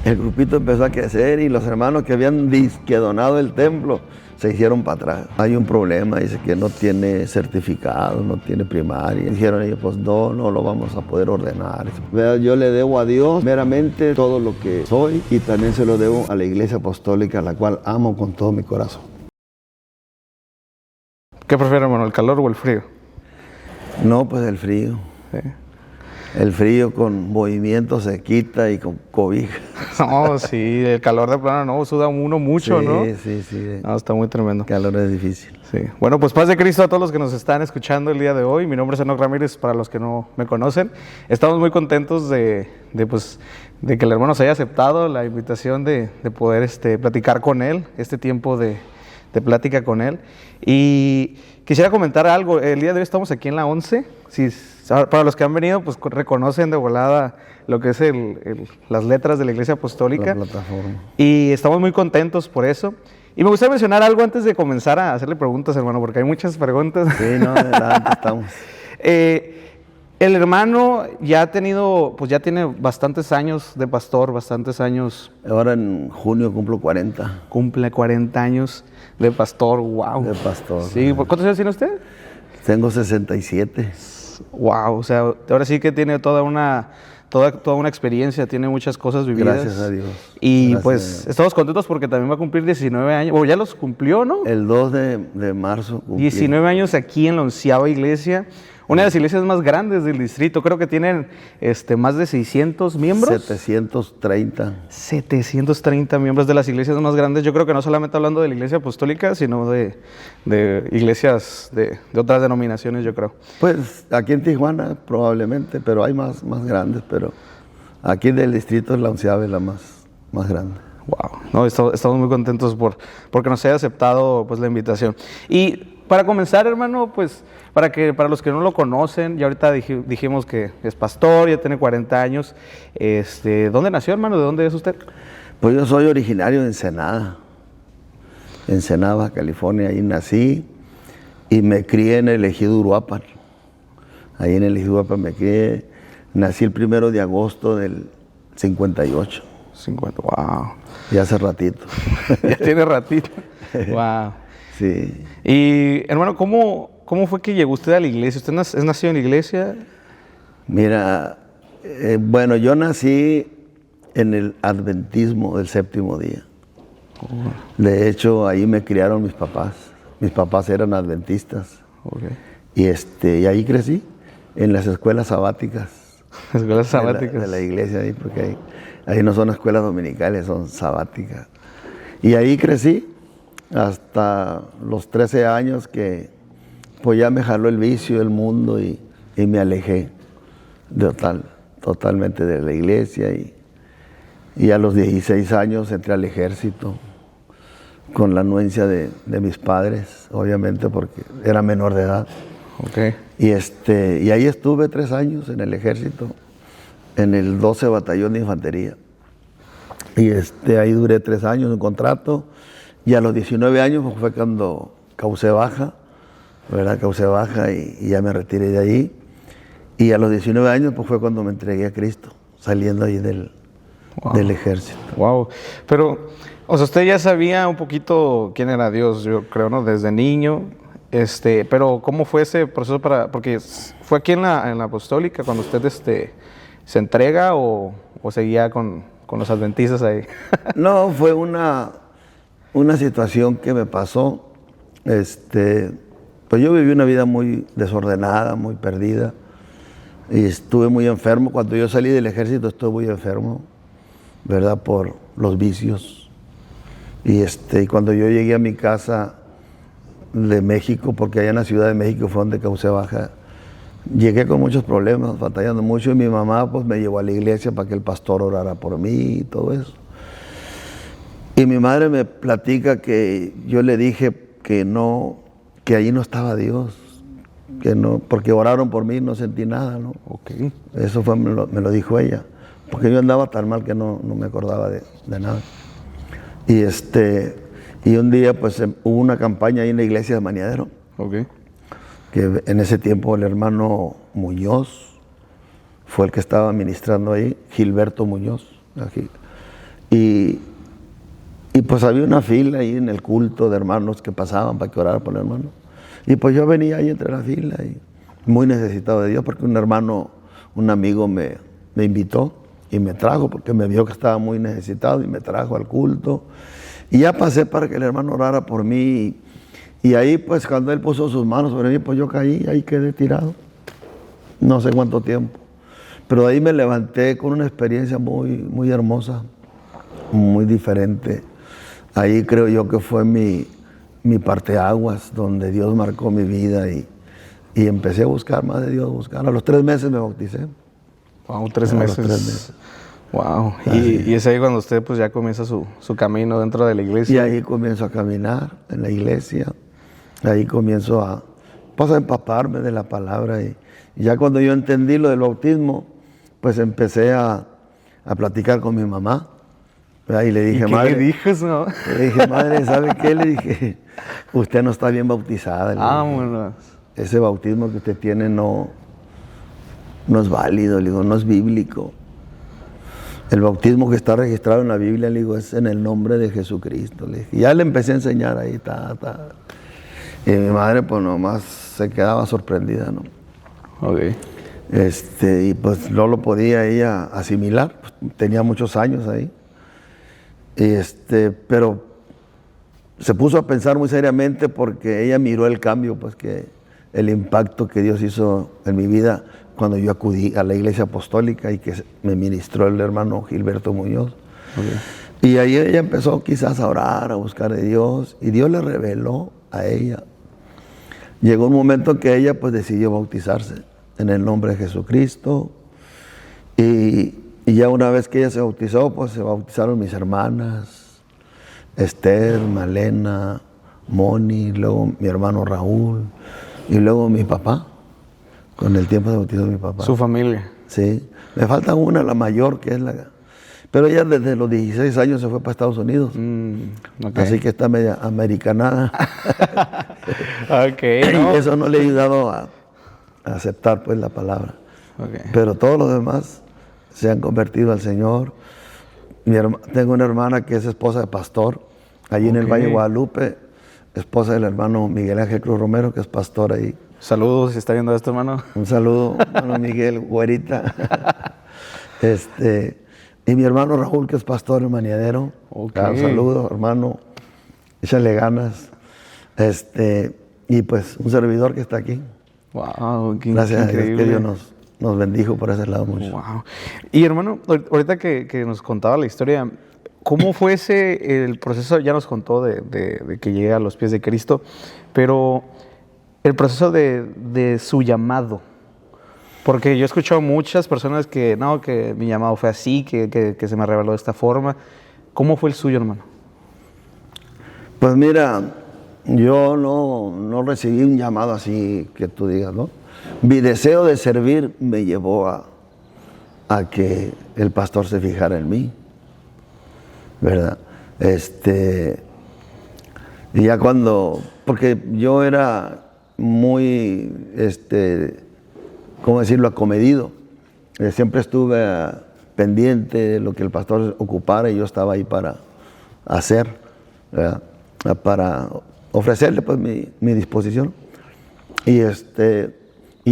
El grupito empezó a crecer y los hermanos que habían disque donado el templo se hicieron para atrás. Hay un problema, dice que no tiene certificado, no tiene primaria. Dijeron ellos, pues no lo vamos a poder ordenar. Yo le debo a Dios meramente todo lo que soy y también se lo debo a la Iglesia Apostólica, a la cual amo con todo mi corazón. ¿Qué prefiere, hermano, el calor o el frío? No, pues el frío. Sí. El frío con movimiento se quita y con cobija. No, sí, el calor de plano, no, suda uno mucho, Sí, ¿no? sí. No, está muy tremendo. El calor es difícil. Sí. Bueno, pues paz de Cristo a todos los que nos están escuchando el día de hoy. Mi nombre es Enoch Ramírez, para los que no me conocen. Estamos muy contentos de que el hermano se haya aceptado la invitación de poder platicar con él, este tiempo de plática con él. Y quisiera comentar algo. El día de hoy estamos aquí en la 11. Para los que han venido, pues reconocen de volada lo que es las letras de la Iglesia Apostólica. La plataforma. Y estamos muy contentos por eso. Y me gustaría mencionar algo antes de comenzar a hacerle preguntas, hermano, porque hay muchas preguntas. Sí, no, adelante estamos. El hermano ya tiene bastantes años de pastor, bastantes años. Ahora en junio cumplo 40. Cumple 40 años de pastor, wow. De pastor. Sí, ¿cuántos años tiene usted? Tengo 67. Wow, o sea, ahora sí que tiene toda una experiencia, tiene muchas cosas vividas. Gracias a Dios. Y Gracias pues a Dios. estamos contentos porque también va a cumplir 19 años, o ya los cumplió, ¿no? El 2 de marzo cumplí. 19 años aquí en la 11ª iglesia, una de las iglesias más grandes del distrito. Creo que tienen más de 600 miembros. 730. 730 miembros, de las iglesias más grandes. Yo creo que no solamente hablando de la iglesia apostólica, sino de iglesias de otras denominaciones, yo creo. Pues aquí en Tijuana probablemente, pero hay más grandes, pero aquí del distrito la 11ª es la más grande. Wow, no, estamos muy contentos porque nos haya aceptado pues la invitación. Y para comenzar, hermano, pues para los que no lo conocen, ya ahorita dijimos que es pastor, ya tiene 40 años. ¿Dónde nació, hermano? ¿De dónde es usted? Pues yo soy originario de Ensenada, Baja California. Ahí nací y me crié en el ejido Uruapan. Ahí en el ejido Uruapan me crié. Nací el 1 de agosto del 58. 50, wow. Ya hace ratito. Ya tiene ratito. Wow. Sí. Y, hermano, ¿cómo fue que llegó usted a la iglesia? ¿Usted es nacido en la iglesia? Mira, bueno, yo nací en el adventismo del séptimo día. Oh. De hecho, ahí me criaron mis papás. Mis papás eran adventistas. Okay. Y ahí crecí, en las escuelas sabáticas. Escuelas sabáticas. De la iglesia, ahí, porque ahí no son escuelas dominicales, son sabáticas. Y ahí crecí hasta los 13 años que pues ya me jaló el vicio, el mundo y me alejé totalmente de la iglesia y a los 16 años entré al ejército con la anuencia de mis padres, obviamente porque era menor de edad. Okay. Y ahí estuve 3 años en el ejército, en el 12 Batallón de Infantería. Y ahí duré 3 años en contrato. Y a los 19 años pues, fue cuando causé baja, ¿verdad? Causé baja y ya me retiré de ahí. Y a los 19 años pues, fue cuando me entregué a Cristo, saliendo ahí del ejército. Wow. Pero, o sea, usted ya sabía un poquito quién era Dios, yo creo, ¿no? Desde niño. Pero ¿cómo fue ese proceso porque fue aquí en la apostólica cuando usted se entrega o seguía con los adventistas ahí? No, fue una situación que me pasó. Pues yo viví una vida muy desordenada, muy perdida. Y estuve muy enfermo. Cuando yo salí del ejército estuve muy enfermo, ¿verdad? Por los vicios. Y cuando yo llegué a mi casa de México, porque allá en la Ciudad de México fue donde causé baja, llegué con muchos problemas, batallando mucho, y mi mamá pues me llevó a la iglesia para que el pastor orara por mí y todo eso. Y mi madre me platica que yo le dije que ahí no estaba Dios, que no, porque oraron por mí y no sentí nada, ¿no? Okay. Eso me lo dijo ella, porque yo andaba tan mal que no me acordaba de nada. Y un día pues hubo una campaña ahí en la iglesia de Maniadero. Okay. Que en ese tiempo el hermano Muñoz fue el que estaba ministrando ahí, Gilberto Muñoz. Aquí. Y, y pues había una fila ahí en el culto de hermanos que pasaban para que orara por el hermano. Y pues yo venía ahí entre la fila y muy necesitado de Dios porque un hermano, un amigo me invitó y me trajo porque me vio que estaba muy necesitado y me trajo al culto. Y ya pasé para que el hermano orara por mí. Y ahí pues cuando él puso sus manos sobre mí, pues yo caí, ahí quedé tirado. No sé cuánto tiempo. Pero ahí me levanté con una experiencia muy, muy hermosa, muy diferente. Ahí creo yo que fue mi parteaguas, donde Dios marcó mi vida y empecé a buscar más de Dios, a buscar. A los 3 meses me bauticé. Wow, 3 A los meses. 3 meses. Wow. Y es ahí cuando usted pues ya comienza su camino dentro de la Y iglesia. ahí comienzo a caminar en la iglesia. Ahí comienzo a empaparme de la palabra. Y ya cuando yo entendí lo del bautismo, pues empecé a platicar con mi mamá. Y le dije, ¿Y qué madre, le dijes, no? le dije, madre, ¿sabe qué? Le dije, usted no está bien bautizada. Le dije, Vámonos. ese bautismo que usted tiene no es válido, le digo, no es bíblico. El bautismo que está registrado en la Biblia, le digo, es en el nombre de Jesucristo. Le dije. Y ya le empecé a enseñar ahí, Y mi madre, pues nomás se quedaba sorprendida, ¿no? Ok. Y pues no lo podía ella asimilar, pues, tenía muchos años ahí. Pero se puso a pensar muy seriamente porque ella miró el cambio, pues que el impacto que Dios hizo en mi vida cuando yo acudí a la iglesia apostólica y que me ministró el hermano Gilberto Muñoz. Okay. Y ahí ella empezó quizás a orar, a buscar de Dios, y Dios le reveló a ella. Llegó un momento en que ella pues decidió bautizarse en el nombre de Jesucristo, y ya una vez que ella se bautizó, pues se bautizaron mis hermanas, Esther, Malena, Moni, luego mi hermano Raúl, y luego mi papá, con el tiempo de bautizo de mi papá. Su familia. Sí, me falta una, la mayor, que es la... Pero ella desde los 16 años se fue para Estados Unidos, okay. Así que está media americanada. Okay, ¿no? Y eso no le ha ayudado a aceptar pues la palabra. Okay. Pero todos los demás se han convertido al Señor. Tengo una hermana que es esposa de pastor, allí en el Valle de Guadalupe, esposa del hermano Miguel Ángel Cruz Romero, que es pastor ahí. Saludos, si está viendo esto, hermano. Un saludo, hermano Miguel, güerita. Y mi hermano Raúl, que es pastor en Maniadero. Okay. Un saludo, hermano. Échale ganas. Y pues un servidor que está aquí. Wow, qué gracias increíble. A Dios que Dios nos bendijo por ese lado mucho. Wow. Y hermano, ahorita que nos contaba la historia, ¿cómo fue el proceso? Ya nos contó de que llegué a los pies de Cristo, pero el proceso de su llamado. Porque yo he escuchado muchas personas que no, que mi llamado fue así, que se me reveló de esta forma. ¿Cómo fue el suyo, hermano? Pues mira, yo no recibí un llamado así que tú digas, ¿no? Mi deseo de servir me llevó a que el pastor se fijara en mí, ¿verdad? Y ya porque yo era muy, ¿cómo decirlo?, acomedido. Siempre estuve pendiente de lo que el pastor ocupara y yo estaba ahí para hacer, ¿verdad?, para ofrecerle pues mi disposición. Y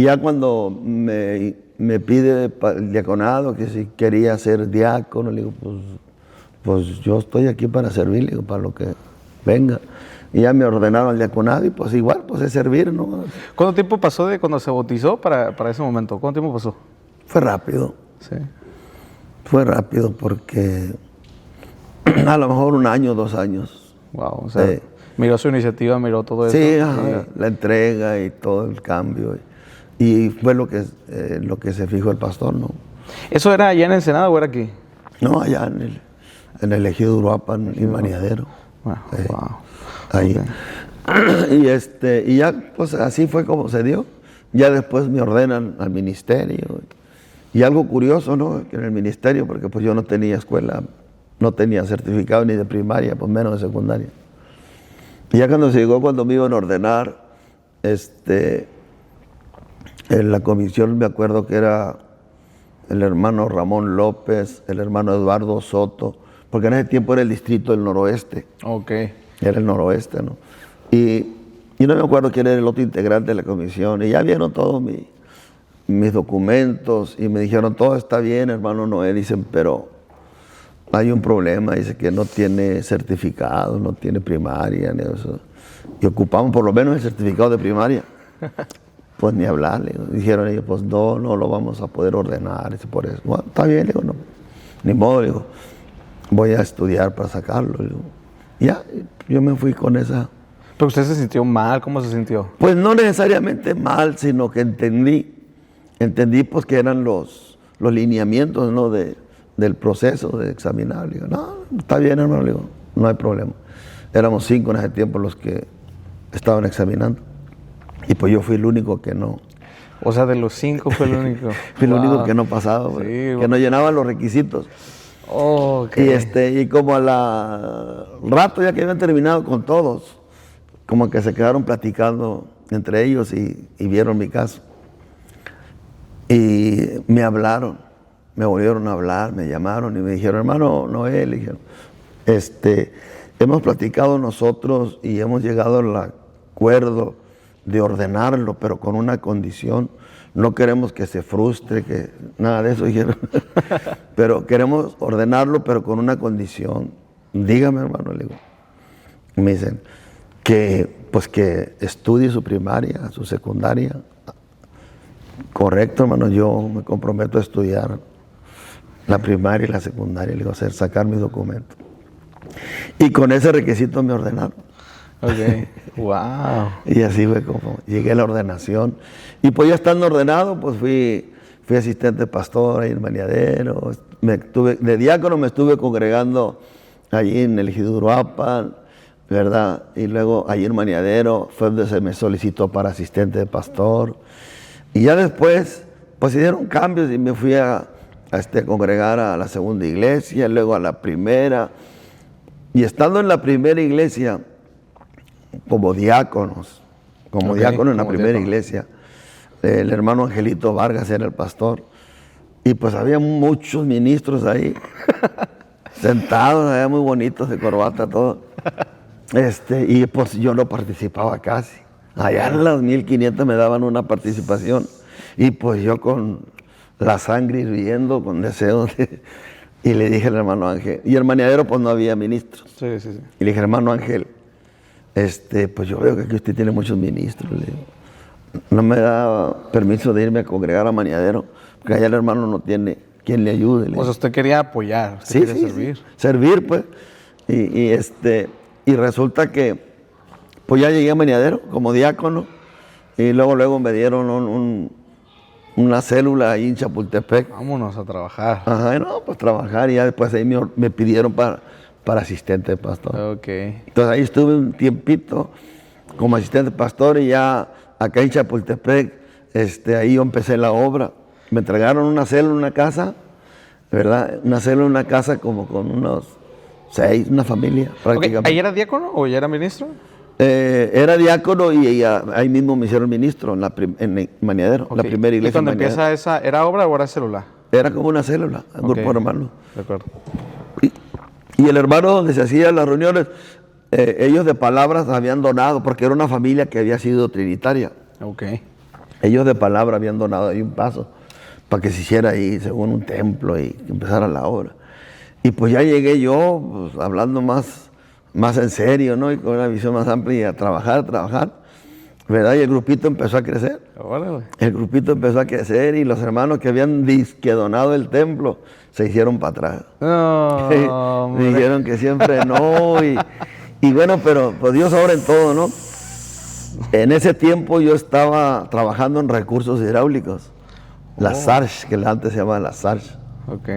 ya cuando me pide el diaconado, que si quería ser diácono, le digo, pues yo estoy aquí para servir, le digo, para lo que venga. Y ya me ordenaron al diaconado y pues igual, pues es servir, ¿no? ¿Cuánto tiempo pasó de cuando se bautizó para ese momento? ¿Cuánto tiempo pasó? Fue rápido. Sí. Fue rápido porque a lo mejor 1 año, 2 años. Wow, o sea, miró su iniciativa, miró todo eso. Sí, la entrega y todo el cambio. Y fue lo que se fijó el pastor, ¿no? ¿Eso era allá en Ensenada o era aquí? No, allá en el ejido de Uruapan y Maniadero. Wow. Ahí. Okay. Y ya, pues así fue como se dio. Ya después me ordenan al ministerio. Y algo curioso, ¿no? Que en el ministerio, porque pues yo no tenía escuela, no tenía certificado ni de primaria, pues menos de secundaria. Y ya cuando me iban a ordenar, en la comisión me acuerdo que era el hermano Ramón López, el hermano Eduardo Soto, porque en ese tiempo era el distrito del noroeste. Ok. Era el noroeste, ¿no? Y no me acuerdo quién era el otro integrante de la comisión. Y ya vieron todos mis documentos y me dijeron, todo está bien, hermano Noé. Dicen, pero hay un problema. Dice que no tiene certificado, no tiene primaria, ni eso. Y ocupamos por lo menos el certificado de primaria. Pues ni hablar, le digo. Dijeron ellos, pues no lo vamos a poder ordenar. Dice, por eso. Bueno, está bien, le digo, no. Ni modo, le digo. Voy a estudiar para sacarlo. Le digo. Ya, yo me fui con esa. ¿Pero usted se sintió mal? ¿Cómo se sintió? Pues no necesariamente mal, sino que entendí pues que eran los lineamientos, ¿no? del proceso de examinar. Le digo, no, está bien, hermano, le digo, no hay problema. Éramos 5 en ese tiempo los que estaban examinando. Y pues yo fui el único que no. O sea, de los 5 fue el único. Fui el único que no pasaba, Sí, que no llenaba los requisitos. Oh, ok. Y como al rato ya que habían terminado con todos, como que se quedaron platicando entre ellos y vieron mi caso. Y me hablaron, me volvieron a hablar, me llamaron y me dijeron, hermano Noé, le dijeron, hemos platicado nosotros y hemos llegado al acuerdo de ordenarlo, pero con una condición. No queremos que se frustre, que nada de eso dijeron. Pero queremos ordenarlo, pero con una condición. Dígame, hermano, le digo. Y me dicen que estudie su primaria, su secundaria. Correcto, hermano, yo me comprometo a estudiar la primaria y la secundaria, le digo, sacar mis documentos. Y con ese requisito me ordenaron. Ok, wow. Y así fue como llegué a la ordenación. Y pues ya estando ordenado, pues fui asistente pastor ahí en Maniadero. De diácono me estuve congregando allí en el Ejido Uruapan, ¿verdad? Y luego allí en Maniadero fue donde se me solicitó para asistente de pastor. Y ya después, pues se dieron cambios y me fui a congregar a la segunda iglesia, luego a la primera. Y estando en la primera iglesia, como diáconos, diácono en la primera iglesia, el hermano Angelito Vargas era el pastor. Y pues había muchos ministros ahí, sentados, allá muy bonitos, de corbata, todo. Y pues yo no participaba casi. Allá en las 1500 me daban una participación. Y pues yo con la sangre hirviendo, con deseos de... Y le dije al hermano Ángel, y en Maniadero pues no había ministros. Sí. Y le dije, hermano Ángel, pues yo veo que aquí usted tiene muchos ministros. Le digo, no me da permiso de irme a congregar a Maniadero, porque allá el hermano no tiene quien le ayude. O sea, usted quería apoyar, usted quería servir. Sí, servir, pues. Y resulta que, pues ya llegué a Maniadero como diácono, y luego me dieron una célula ahí en Chapultepec. Vámonos a trabajar. Ajá, no, pues trabajar, y ya después ahí me pidieron para asistente de pastor. Ok. Entonces ahí estuve un tiempito como asistente de pastor, y ya acá en Chapultepec, ahí yo empecé la obra. Me entregaron una célula en una casa, ¿verdad? Una célula en una casa como con unos 6, una familia prácticamente. Okay. ¿Ahí era diácono o ya era ministro? Era diácono y ahí mismo me hicieron ministro en Maniadero, la primera iglesia. ¿Y cuando empieza esa, era obra o era célula? Era como una célula, un grupo hermano. De acuerdo. Y el hermano donde se hacían las reuniones, ellos de palabras habían donado, porque era una familia que había sido trinitaria. Ok. Ellos de palabra habían donado ahí un paso para que se hiciera ahí según un templo y empezara la obra. Y pues ya llegué yo, pues, hablando más en serio, ¿no? Y con una visión más amplia, y a trabajar, ¿verdad? Y el grupito empezó a crecer. Órale. El grupito empezó a crecer y los hermanos que habían disquedonado el templo se hicieron para atrás. No, me dijeron que siempre no. Y bueno, pero pues Dios obra en todo, ¿no? En ese tiempo yo estaba trabajando en recursos hidráulicos. La SARS, que antes se llamaba la SARS. Ok.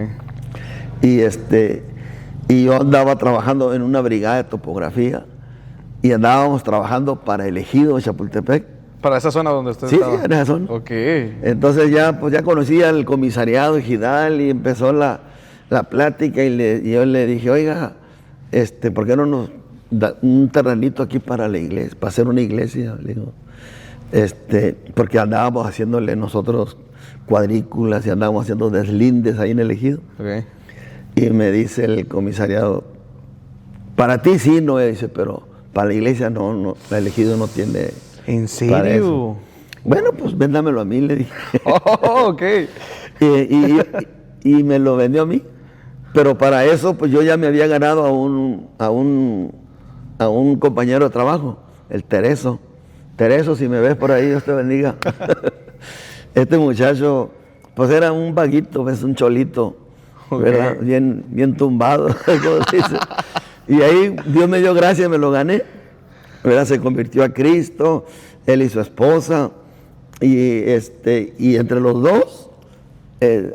Y yo andaba trabajando en una brigada de topografía y andábamos trabajando para el Ejido de Chapultepec. ¿Para esa zona donde usted estaba? Sí, en esa zona. Ok. Entonces ya conocía el comisariado ejidal y empezó la plática y yo le dije, oiga, ¿por qué no nos da un terrenito aquí para la iglesia, para hacer una iglesia? Le digo, porque andábamos haciéndole nosotros cuadrículas y andábamos haciendo deslindes ahí en el Ejido. Okay. Y me dice el comisariado, para ti sí, no, dice, pero para la iglesia no, la elegido no tiene. ¿En para eso. serio? Bueno, pues véndamelo a mí, le dije. Oh, ok. Y me lo vendió a mí. Pero para eso, pues yo ya me había ganado a un compañero de trabajo, el Tereso. Tereso, si me ves por ahí, Dios te bendiga. Este muchacho, pues era un vaguito, pues un cholito, ¿verdad? Bien tumbado, como se dice. Y ahí Dios me dio gracia, me lo gané, ¿verdad? Se convirtió a Cristo, él y su esposa, y entre los dos,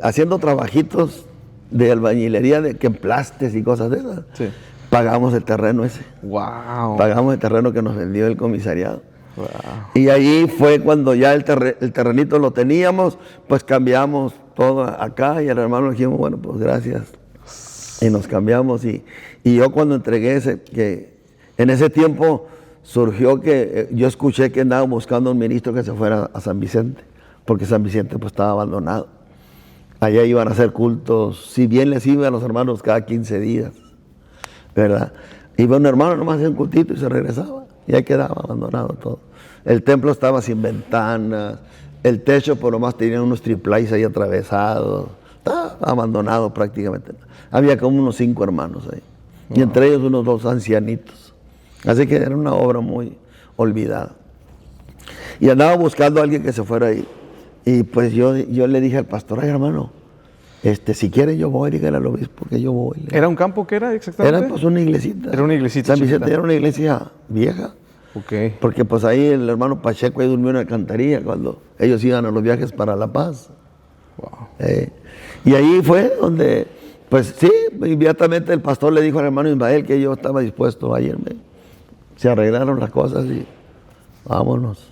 haciendo trabajitos de albañilería, que emplastes y cosas de esas, Sí. pagamos el terreno ese. Wow. Pagamos el terreno que nos vendió el comisariado. Wow. Y ahí fue cuando ya el terrenito lo teníamos, pues cambiamos todo acá y al hermano le dijimos, bueno, pues gracias. Y nos cambiamos y yo cuando entregué que en ese tiempo surgió que yo escuché que andaban buscando un ministro que se fuera a San Vicente, porque San Vicente pues estaba abandonado. Allá iban a hacer cultos, si bien les iba a los hermanos cada 15 días, ¿verdad? Iba un hermano nomás hacía un cultito y se regresaba, y ahí quedaba abandonado todo. El templo estaba sin ventanas, el techo por lo más tenía unos triplais ahí atravesados, estaba abandonado prácticamente. Había como unos 5 hermanos ahí, y entre ellos unos 2 ancianitos. Así que era una obra muy olvidada. Y andaba buscando a alguien que se fuera ahí. Y pues yo le dije al pastor, ay hermano, si quiere yo voy, dígale al obispo que yo voy. ¿Era un campo que era exactamente? Era pues una iglesita. Era una iglesita San Vicente chiquita. era una iglesia vieja. Ok. Porque pues ahí el hermano Pacheco ahí durmió en la alcantarilla cuando ellos iban a los viajes para La Paz. Wow. Y ahí fue donde, pues sí, inmediatamente el pastor le dijo al hermano Ismael que yo estaba dispuesto a irme. Se arreglaron las cosas y vámonos.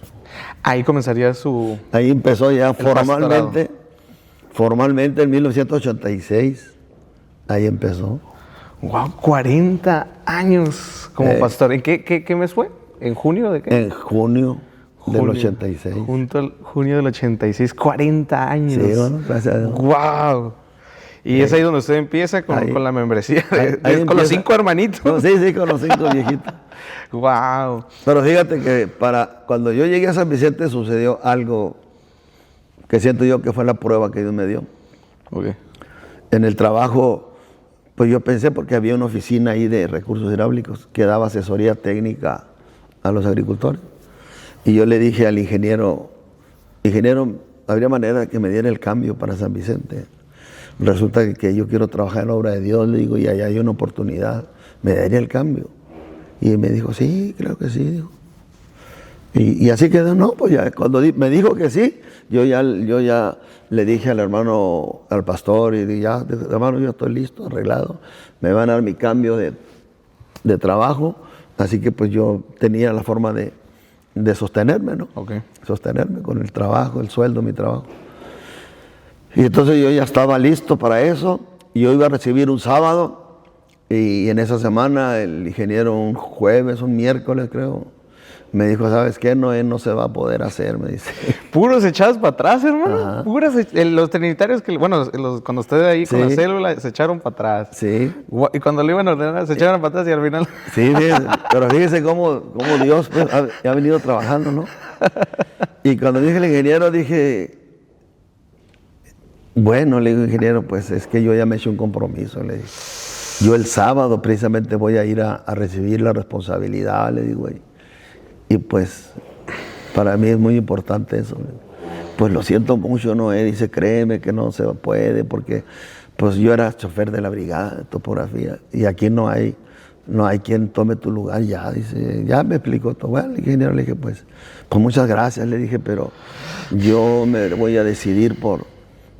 Ahí comenzaría su... Ahí empezó ya pastorado. formalmente en 1986. Ahí empezó. Wow, 40 años como pastor. ¿En qué mes fue? ¿En junio de qué? En junio del 86. Junio del 86, 40 años. Sí, bueno, gracias a Dios. Wow. Y es ahí donde usted empieza con la membresía, ahí con los empieza. 5 hermanitos. No, sí, con los 5 viejitos. Wow. Pero fíjate que cuando yo llegué a San Vicente sucedió algo que siento yo que fue la prueba que Dios me dio. Okay. En el trabajo, pues yo pensé, porque había una oficina ahí de recursos hidráulicos que daba asesoría técnica a los agricultores. Y yo le dije al ingeniero, ¿habría manera de que me diera el cambio para San Vicente? Resulta que yo quiero trabajar en la obra de Dios, le digo, y allá hay una oportunidad, ¿me daría el cambio? Y me dijo, sí, creo que sí, dijo. Y así quedó, no, pues ya, cuando me dijo que sí, yo ya le dije al hermano, al pastor, y dije, ya, hermano, yo estoy listo, arreglado, me van a dar mi cambio de trabajo, así que pues yo tenía la forma de sostenerme, ¿no? Okay. Sostenerme con el trabajo, el sueldo, mi trabajo. Y entonces yo ya estaba listo para eso, y yo iba a recibir un sábado, y en esa semana el ingeniero un jueves, un miércoles creo, me dijo, ¿sabes qué? No, no se va a poder hacer, me dice. Puros echados para atrás, hermano. Ajá. Los trinitarios que, bueno, cuando ustedes ahí con la Sí. célula se echaron para atrás. Sí, Y cuando lo iban a ordenar, se echaron para atrás y al final... sí, pero fíjese cómo Dios pues, ha venido trabajando, ¿no? Y cuando dije al ingeniero, dije, bueno, le digo, ingeniero, pues es que yo ya me eché un compromiso, le dije. Yo el sábado precisamente voy a ir a recibir la responsabilidad, le digo, y pues para mí es muy importante eso. Pues lo siento mucho, Noé, dice, créeme que no se puede, porque pues yo era chofer de la brigada de topografía y aquí no hay quien tome tu lugar ya, dice, ya me explicó todo. Bueno, el ingeniero le dije, pues muchas gracias, le dije, pero yo me voy a decidir por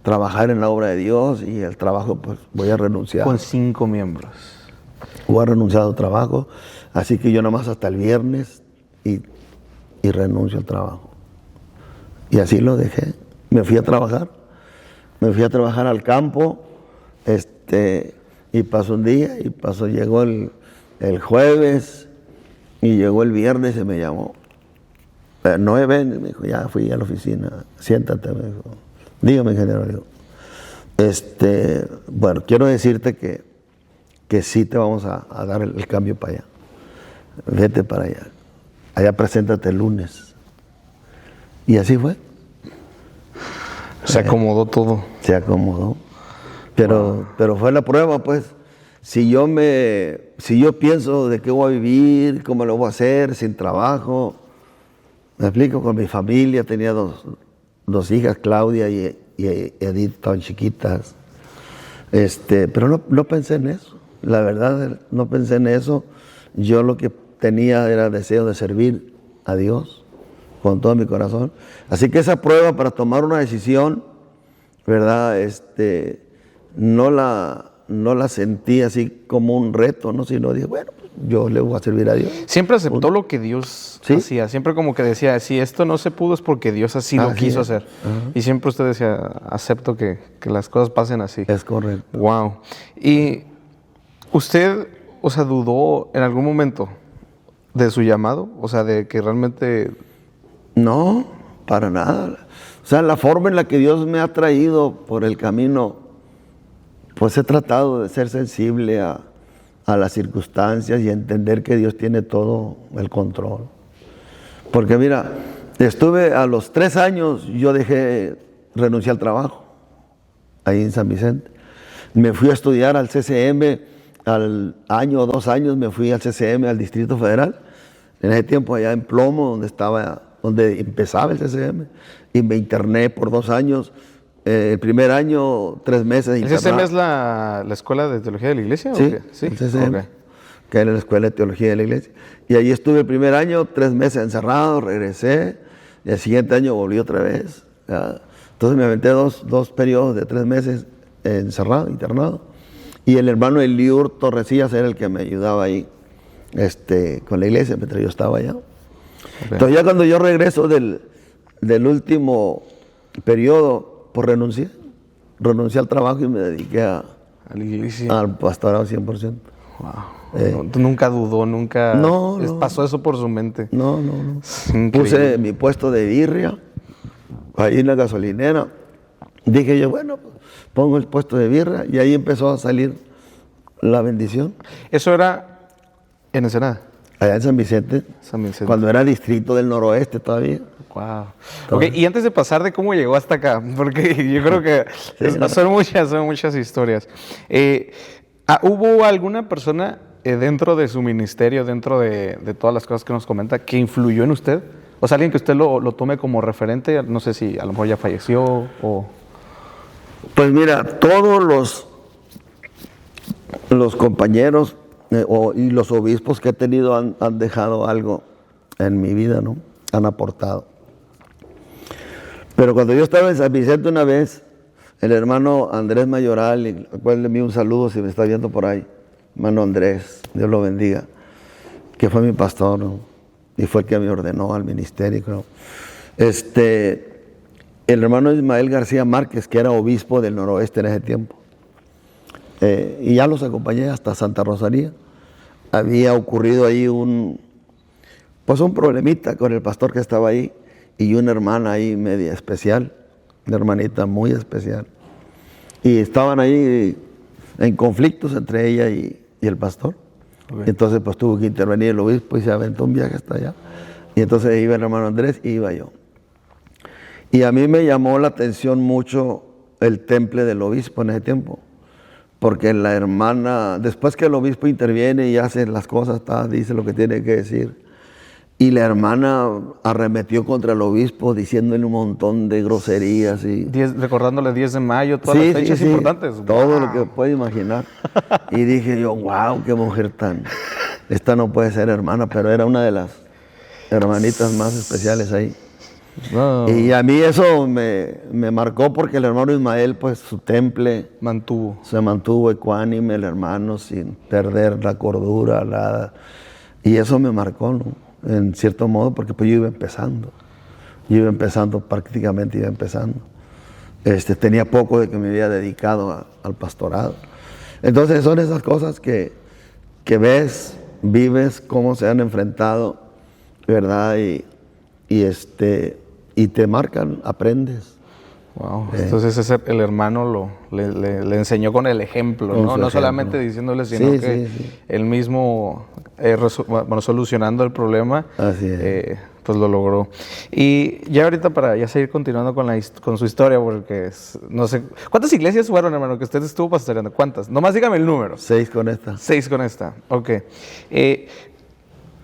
trabajar en la obra de Dios y el trabajo pues voy a renunciar. Con 5 miembros. Voy a renunciar al trabajo, así que yo nomás hasta el viernes y renuncio al trabajo. Y así lo dejé. Me fui a trabajar al campo, y pasó un día, llegó el jueves, y llegó el viernes y me llamó. Noé, ven, me dijo, ya fui a la oficina, siéntate, me dijo. Dígame, ingeniero, digo. Bueno, quiero decirte que sí te vamos a dar el cambio para allá. Vete para allá. Allá preséntate el lunes. Y así fue. Se acomodó todo. Se acomodó. Pero fue la prueba, pues. Si yo pienso de qué voy a vivir, cómo lo voy a hacer, sin trabajo, me explico, con mi familia, tenía dos hijas, Claudia y Edith, estaban chiquitas. Pero no pensé en eso. La verdad, no pensé en eso. Yo lo que tenía era deseo de servir a Dios con todo mi corazón. Así que esa prueba para tomar una decisión, ¿verdad? No la sentí así como un reto, ¿no? Sino dije, bueno, yo le voy a servir a Dios. Siempre aceptó lo que Dios hacía. Siempre como que decía, si esto no se pudo es porque Dios así lo quiso hacer. Uh-huh. Y siempre usted decía, acepto que las cosas pasen así. Es correcto. Wow. Y usted, o sea, dudó en algún momento de su llamado, o sea, de que realmente... No, para nada. O sea, la forma en la que Dios me ha traído por el camino, pues he tratado de ser sensible a las circunstancias y entender que Dios tiene todo el control. Porque mira, estuve a los 3 años, yo renuncié al trabajo, ahí en San Vicente. Me fui a estudiar al CCM, al año o 2 años me fui al CCM, al Distrito Federal. En ese tiempo allá en Plomo, donde empezaba el CCM, y me interné por 2 años. El primer año, 3 meses. ¿El CCM es la Escuela de Teología de la Iglesia? Sí, ¿o qué? Sí, el CCM, que era la Escuela de Teología de la Iglesia. Y allí estuve el primer año, 3 meses encerrado, regresé, y el siguiente año volví otra vez. ¿Ya? Entonces me aventé dos periodos de 3 meses encerrado, internado. Y el hermano Eliur Torrecillas era el que me ayudaba ahí con la iglesia, mientras yo estaba allá. Okay. Entonces ya cuando yo regreso del último periodo, pues renuncié al trabajo y me dediqué a la iglesia, al pastorado 100%. Wow. Nunca dudó, nunca pasó eso por su mente. No. Puse mi puesto de birria ahí en la gasolinera. Dije yo, bueno, pongo el puesto de birria, y ahí empezó a salir la bendición. ¿Eso era en Ensenada? Allá en San Vicente, cuando era distrito del noroeste todavía. Wow. Okay, y antes de pasar de cómo llegó hasta acá, porque yo creo que son muchas historias. ¿Hubo alguna persona dentro de su ministerio, dentro de todas las cosas que nos comenta, que influyó en usted? O sea, alguien que usted lo tome como referente, no sé si a lo mejor ya falleció o... Pues mira, todos los compañeros y los obispos que he tenido han dejado algo en mi vida, ¿no? Han aportado. Pero cuando yo estaba en San Vicente una vez, el hermano Andrés Mayoral, al cual le envío un saludo si me está viendo por ahí, hermano Andrés, Dios lo bendiga, que fue mi pastor, ¿no? Y fue el que me ordenó al ministerio, ¿no? El hermano Ismael García Márquez, que era obispo del noroeste en ese tiempo, y ya los acompañé hasta Santa Rosalía. Había ocurrido ahí un problemita con el pastor que estaba ahí, y una hermana ahí media especial, una hermanita muy especial. Y estaban ahí en conflictos entre ella y el pastor. Okay. Entonces pues tuvo que intervenir el obispo y se aventó un viaje hasta allá. Y entonces iba el hermano Andrés y iba yo. Y a mí me llamó la atención mucho el temple del obispo en ese tiempo. Porque la hermana, después que el obispo interviene y hace las cosas, dice lo que tiene que decir. Y la hermana arremetió contra el obispo diciéndole un montón de groserías. Recordándole 10 de mayo, todas las fechas importantes. Todo lo que puede imaginar. Y dije yo, wow, qué mujer esta no puede ser hermana, pero era una de las hermanitas más especiales ahí. Wow. Y a mí eso me marcó porque el hermano Ismael, pues su temple se mantuvo ecuánime, el hermano, sin perder la cordura, y eso me marcó, ¿no? En cierto modo, porque pues yo iba empezando, prácticamente iba empezando. Tenía poco de que me había dedicado al pastorado. Entonces son esas cosas que vives cómo se han enfrentado, ¿verdad? Y te marcan, aprendes. Wow. Entonces el hermano le enseñó con el ejemplo, ¿no? No solamente diciéndole, sino que él mismo, solucionando el problema, pues lo logró. Y ya ahorita para ya seguir continuando con su historia, porque no sé, ¿cuántas iglesias fueron, hermano, que usted estuvo pastoreando? ¿Cuántas? Nomás dígame el número. 6 con esta. 6 con esta, ok.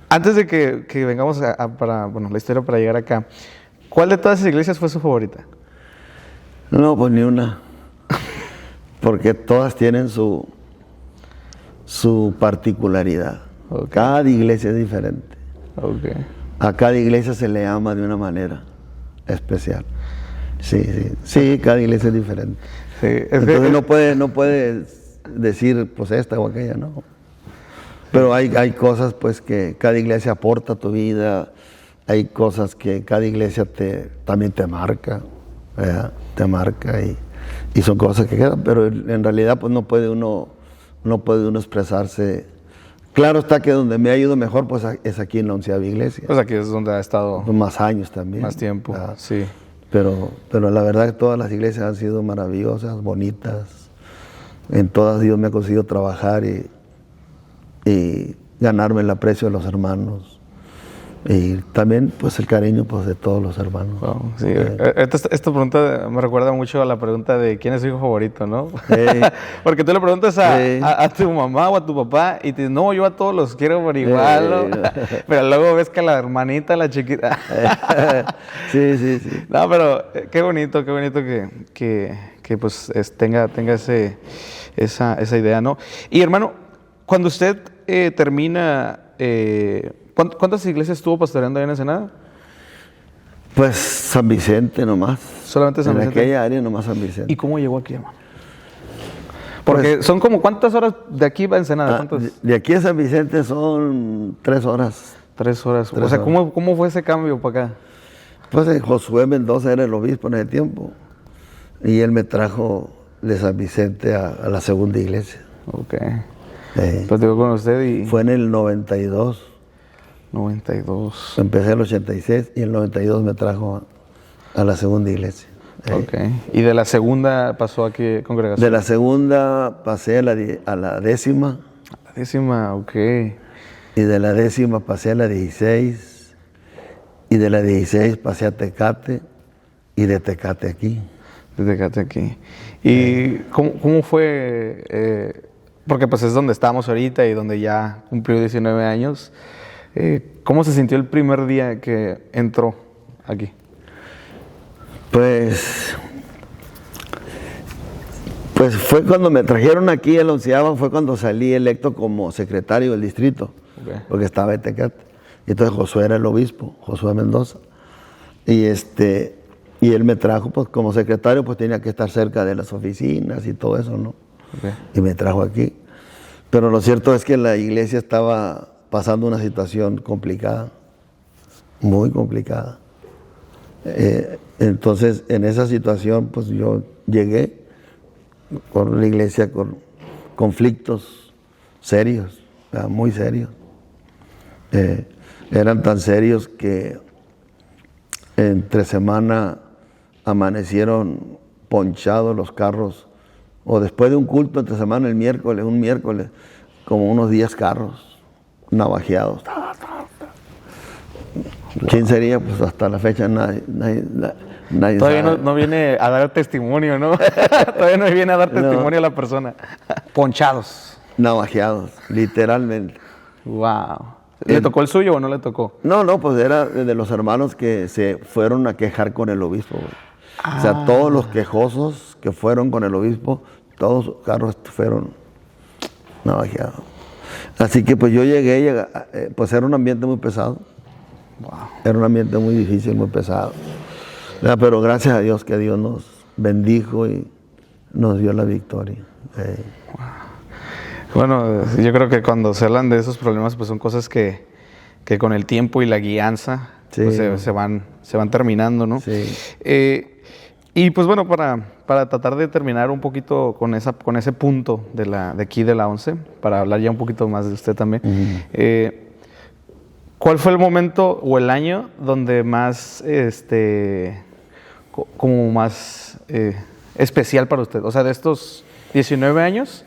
Antes de que vengamos para la historia para llegar acá, ¿cuál de todas esas iglesias fue su favorita? No, pues ni una. Porque todas tienen su particularidad. Okay. Cada iglesia es diferente. Okay. A cada iglesia se le ama de una manera especial. Sí, cada iglesia es diferente. Sí, entonces no puede decir pues esta o aquella, no. Pero hay cosas pues que cada iglesia aporta a tu vida, hay cosas que cada iglesia también te marca, ¿verdad? Te marca y son cosas que quedan, pero en realidad pues no puede uno expresarse. Claro está que donde me ha ido mejor pues es aquí en la 11ª iglesia. Pues aquí es donde ha estado más años también. Más tiempo, sí. Pero la verdad que todas las iglesias han sido maravillosas, bonitas. En todas Dios me ha conseguido trabajar y ganarme el aprecio de los hermanos. Y también pues el cariño pues de todos los hermanos. Wow, sí. Esta pregunta me recuerda mucho a la pregunta de quién es su hijo favorito, ¿no? Porque tú le preguntas a tu mamá o a tu papá y te dices, no, yo a todos los quiero por igual, ¿no? Pero luego ves que la hermanita, la chiquita. Sí. No, pero qué bonito que pues tenga esa idea, ¿no? Y hermano, cuando usted termina... ¿Cuántas iglesias estuvo pastoreando ahí en Ensenada? Pues San Vicente nomás. ¿Solamente San Vicente? En aquella área nomás San Vicente. ¿Y cómo llegó aquí, hermano? Porque pues, son como, ¿cuántas horas de aquí a Ensenada? De aquí a San Vicente son 3 horas. 3 horas. O sea, ¿cómo fue ese cambio para acá? Pues Josué Mendoza era el obispo en ese tiempo. Y él me trajo de San Vicente a la segunda iglesia. Ok. Platicó con usted y... Fue en el 92. 92. Empecé en el 86 y en el 92 me trajo a la segunda iglesia. Ok. ¿Y de la segunda pasó a qué congregación? De la segunda pasé a la 10ª. A la 10ª, ok. Y de la 10ª pasé a la 16. Y de la 16 pasé a Tecate. Y de Tecate aquí. De Tecate aquí. ¿Y cómo fue? Porque pues es donde estamos ahorita y donde ya cumplió 19 años. ¿Cómo se sintió el primer día que entró aquí? Pues fue cuando me trajeron aquí el 11º, fue cuando salí electo como secretario del distrito, porque estaba en Tecate. Y entonces Josué era el obispo, Josué Mendoza. Y él me trajo, pues como secretario, pues tenía que estar cerca de las oficinas y todo eso, ¿no? Y me trajo aquí. Pero lo cierto es que la iglesia estaba pasando una situación complicada, muy complicada. Entonces, en esa situación, pues yo llegué con la iglesia con conflictos serios, muy serios. Eran tan serios que entre semana amanecieron ponchados los carros, o después de un culto entre semana, un miércoles, como unos 10 carros navajeados. ¿Quién sería? Pues hasta la fecha nadie todavía sabe. No viene a dar testimonio, ¿no? Todavía no viene a dar testimonio a la persona. Ponchados. Navajeados, literalmente. Wow. ¿Le tocó el suyo o no le tocó? No, pues era de los hermanos que se fueron a quejar con el obispo. O sea, todos los quejosos que fueron con el obispo, todos los carros fueron navajeados. Así que pues yo llegué, pues era un ambiente muy pesado. Wow. Era un ambiente muy difícil, muy pesado. Pero gracias a Dios que Dios nos bendijo y nos dio la victoria. Bueno, yo creo que cuando se hablan de esos problemas, pues son cosas que con el tiempo y la guianza pues se van terminando, ¿no? Sí. Y pues bueno, para tratar de terminar un poquito con ese punto de aquí de la 11, para hablar ya un poquito más de usted también, ¿cuál fue el momento o el año donde más, como más especial para usted? O sea, de estos 19 años,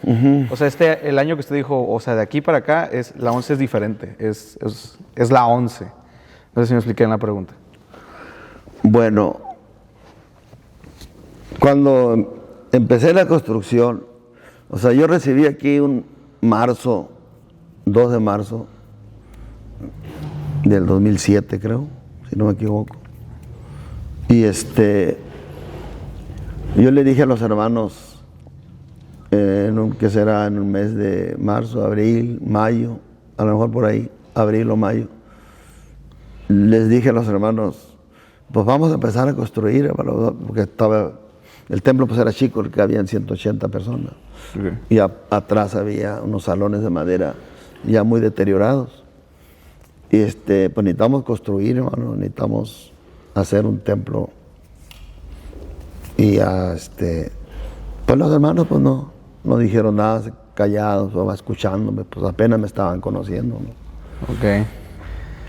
o sea, el año que usted dijo, o sea, de aquí para acá, la 11 es diferente, es la 11. No sé si me expliqué en la pregunta. Bueno, cuando empecé la construcción, o sea, yo recibí aquí 2 de marzo del 2007, creo, si no me equivoco. Y yo le dije a los hermanos, que será en un mes de marzo, abril, mayo, a lo mejor por ahí, abril o mayo, les dije a los hermanos, pues vamos a empezar a construir, porque el templo pues era chico, que habían 180 personas. Okay. Y atrás había unos salones de madera ya muy deteriorados. Y pues necesitamos construir, hermano, necesitamos hacer un templo. Y pues los hermanos pues no dijeron nada, callados, o escuchándome, pues apenas me estaban conociendo, ¿no? Okay.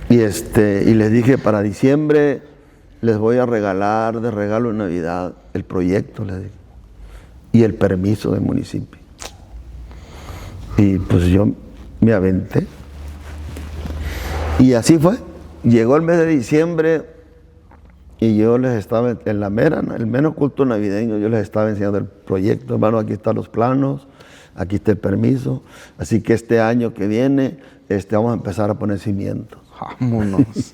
Y les dije, para diciembre les voy a regalar de regalo en Navidad el proyecto, les dije, y el permiso del municipio. Y pues yo me aventé. Y así fue. Llegó el mes de diciembre y yo les estaba en el menos culto navideño, yo les estaba enseñando el proyecto. Hermano, aquí están los planos, aquí está el permiso. Así que este año que viene vamos a empezar a poner cimientos. Vámonos.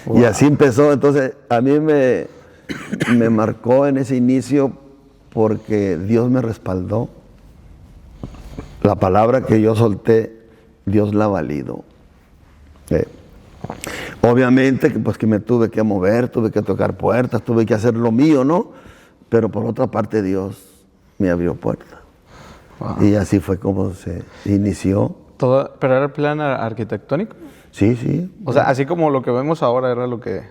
Wow. Y así empezó. Entonces a mí me marcó en ese inicio porque Dios me respaldó. La palabra que yo solté, Dios la validó. Obviamente que me tuve que mover, tuve que tocar puertas, tuve que hacer lo mío, ¿no? Pero por otra parte Dios me abrió puertas. Wow. Y así fue como se inició. ¿Pero era el plan arquitectónico? Sí, sí. O sea, así como lo que vemos ahora era lo que...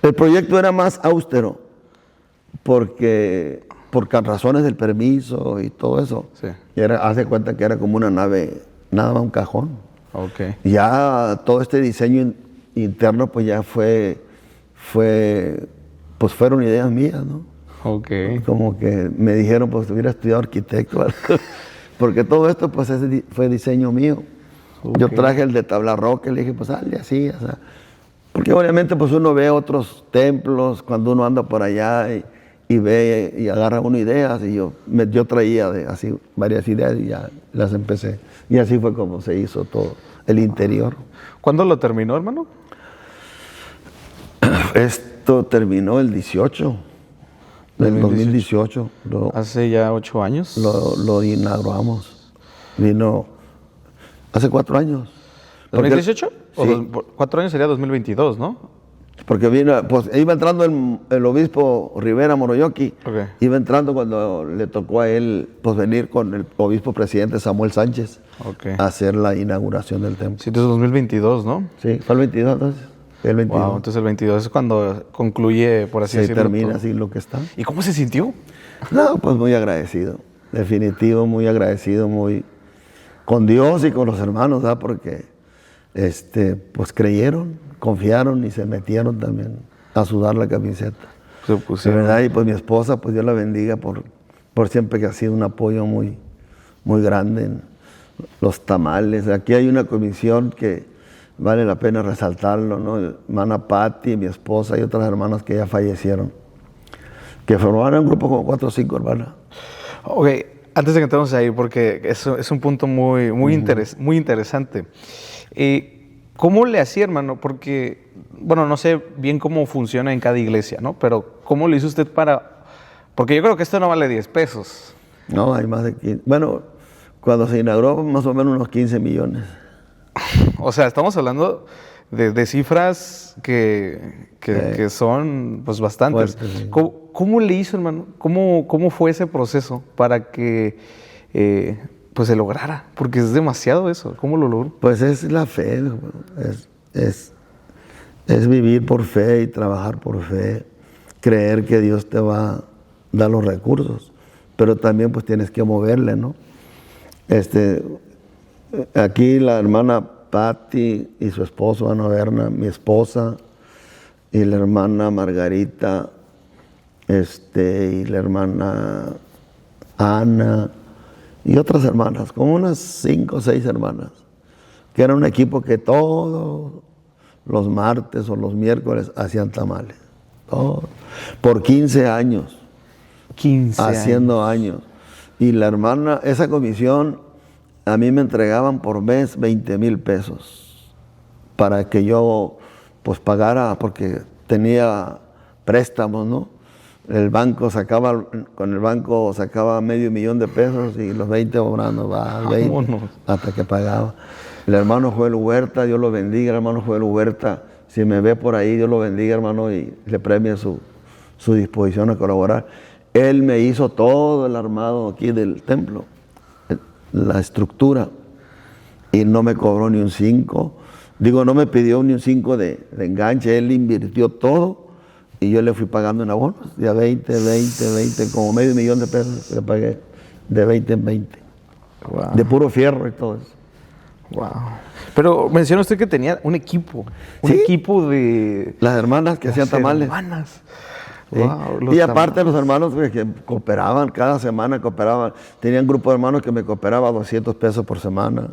El proyecto era más austero, por razones del permiso y todo eso. Sí. Hace cuenta que era como una nave, nada más un cajón. Okay. Ya todo este diseño interno pues ya pues fueron ideas mías, ¿no? Okay. Como que me dijeron, pues hubiera estudiado arquitecto, porque todo esto pues fue diseño mío. Okay. Yo traje el de tabla roca y le dije, pues hazle así, o sea, porque obviamente pues uno ve otros templos cuando uno anda por allá y ve y agarra unas ideas, y yo traía así varias ideas y ya las empecé. Y así fue como se hizo todo el interior. ¿Cuándo lo terminó, hermano? Esto terminó el 18, del 2018. Hace ya 8 años. Lo inauguramos. Vino hace 4 años. ¿2018? Sí. 4 años sería 2022, ¿no? Porque pues iba entrando el obispo Rivera Moroyoki. Okay. Iba entrando cuando le tocó a él pues venir con el obispo presidente Samuel Sánchez. Okay. A hacer la inauguración del templo. Sí, entonces 2022, ¿no? Sí, fue el 22 entonces. El 22. Wow, entonces el 22 es cuando concluye, por así decirlo. Termina todo. así lo que está. ¿Y cómo se sintió? No, pues muy agradecido. Definitivo, muy agradecido, muy con Dios y con los hermanos, ¿verdad? Porque pues creyeron, confiaron y se metieron también a sudar la camiseta. De verdad, y pues mi esposa, pues Dios la bendiga por siempre, que ha sido un apoyo muy, muy grande en los tamales. Aquí hay una comisión que vale la pena resaltarlo, ¿no? Hermana Patti, mi esposa y otras hermanas que ya fallecieron, que formaron un grupo como 4 o 5 hermanas. Ok, antes de que entremos ahí, porque es un punto muy interesante. ¿Cómo le hacía, hermano? Porque, bueno, no sé bien cómo funciona en cada iglesia, ¿no? Pero ¿cómo le hizo usted porque yo creo que esto no vale 10 pesos. No, hay más de 15. Bueno, cuando se inauguró, más o menos unos 15 millones. O sea, estamos hablando de cifras que son pues bastantes. Fuerte, sí. ¿Cómo le hizo, hermano? ¿Cómo fue ese proceso para que pues se lograra? Porque es demasiado eso. ¿Cómo lo logró? Pues es la fe, es vivir por fe y trabajar por fe, creer que Dios te va a dar los recursos, pero también pues tienes que moverle, ¿no? Aquí la hermana Patti y su esposo Ana Berna, mi esposa, y la hermana Margarita, y la hermana Ana, y otras hermanas, como unas 5 o 6 hermanas, que era un equipo que todos los martes o los miércoles hacían tamales. Todos. Por 15 años. 15 haciendo años. Y la hermana, esa comisión, a mí me entregaban por mes 20,000 pesos para que yo pues pagara, porque tenía préstamos, ¿no? El banco sacaba, con el banco sacaba $500,000 de pesos y los 20 obrando, va, 20, hasta que pagaba. El hermano Joel Huerta, Dios lo bendiga, el hermano Joel Huerta, si me ve por ahí, Dios lo bendiga, hermano, y le premia su disposición a colaborar. Él me hizo todo el armado aquí del templo, la estructura, y no me cobró ni un 5. Digo, no me pidió ni un 5 de enganche, él invirtió todo y yo le fui pagando en abonos, de a 20, como $500,000 de pesos le pagué, de 20 en 20. Wow. De puro fierro y todo eso. Wow. Pero menciona usted que tenía un equipo, ¿Sí? Equipo de... Las hermanas que hacían tamales. Hermanas. ¿Sí? Wow, y aparte los hermanos que cooperaban, cada semana cooperaban. Tenía un grupo de hermanos que me cooperaba 200 pesos por semana.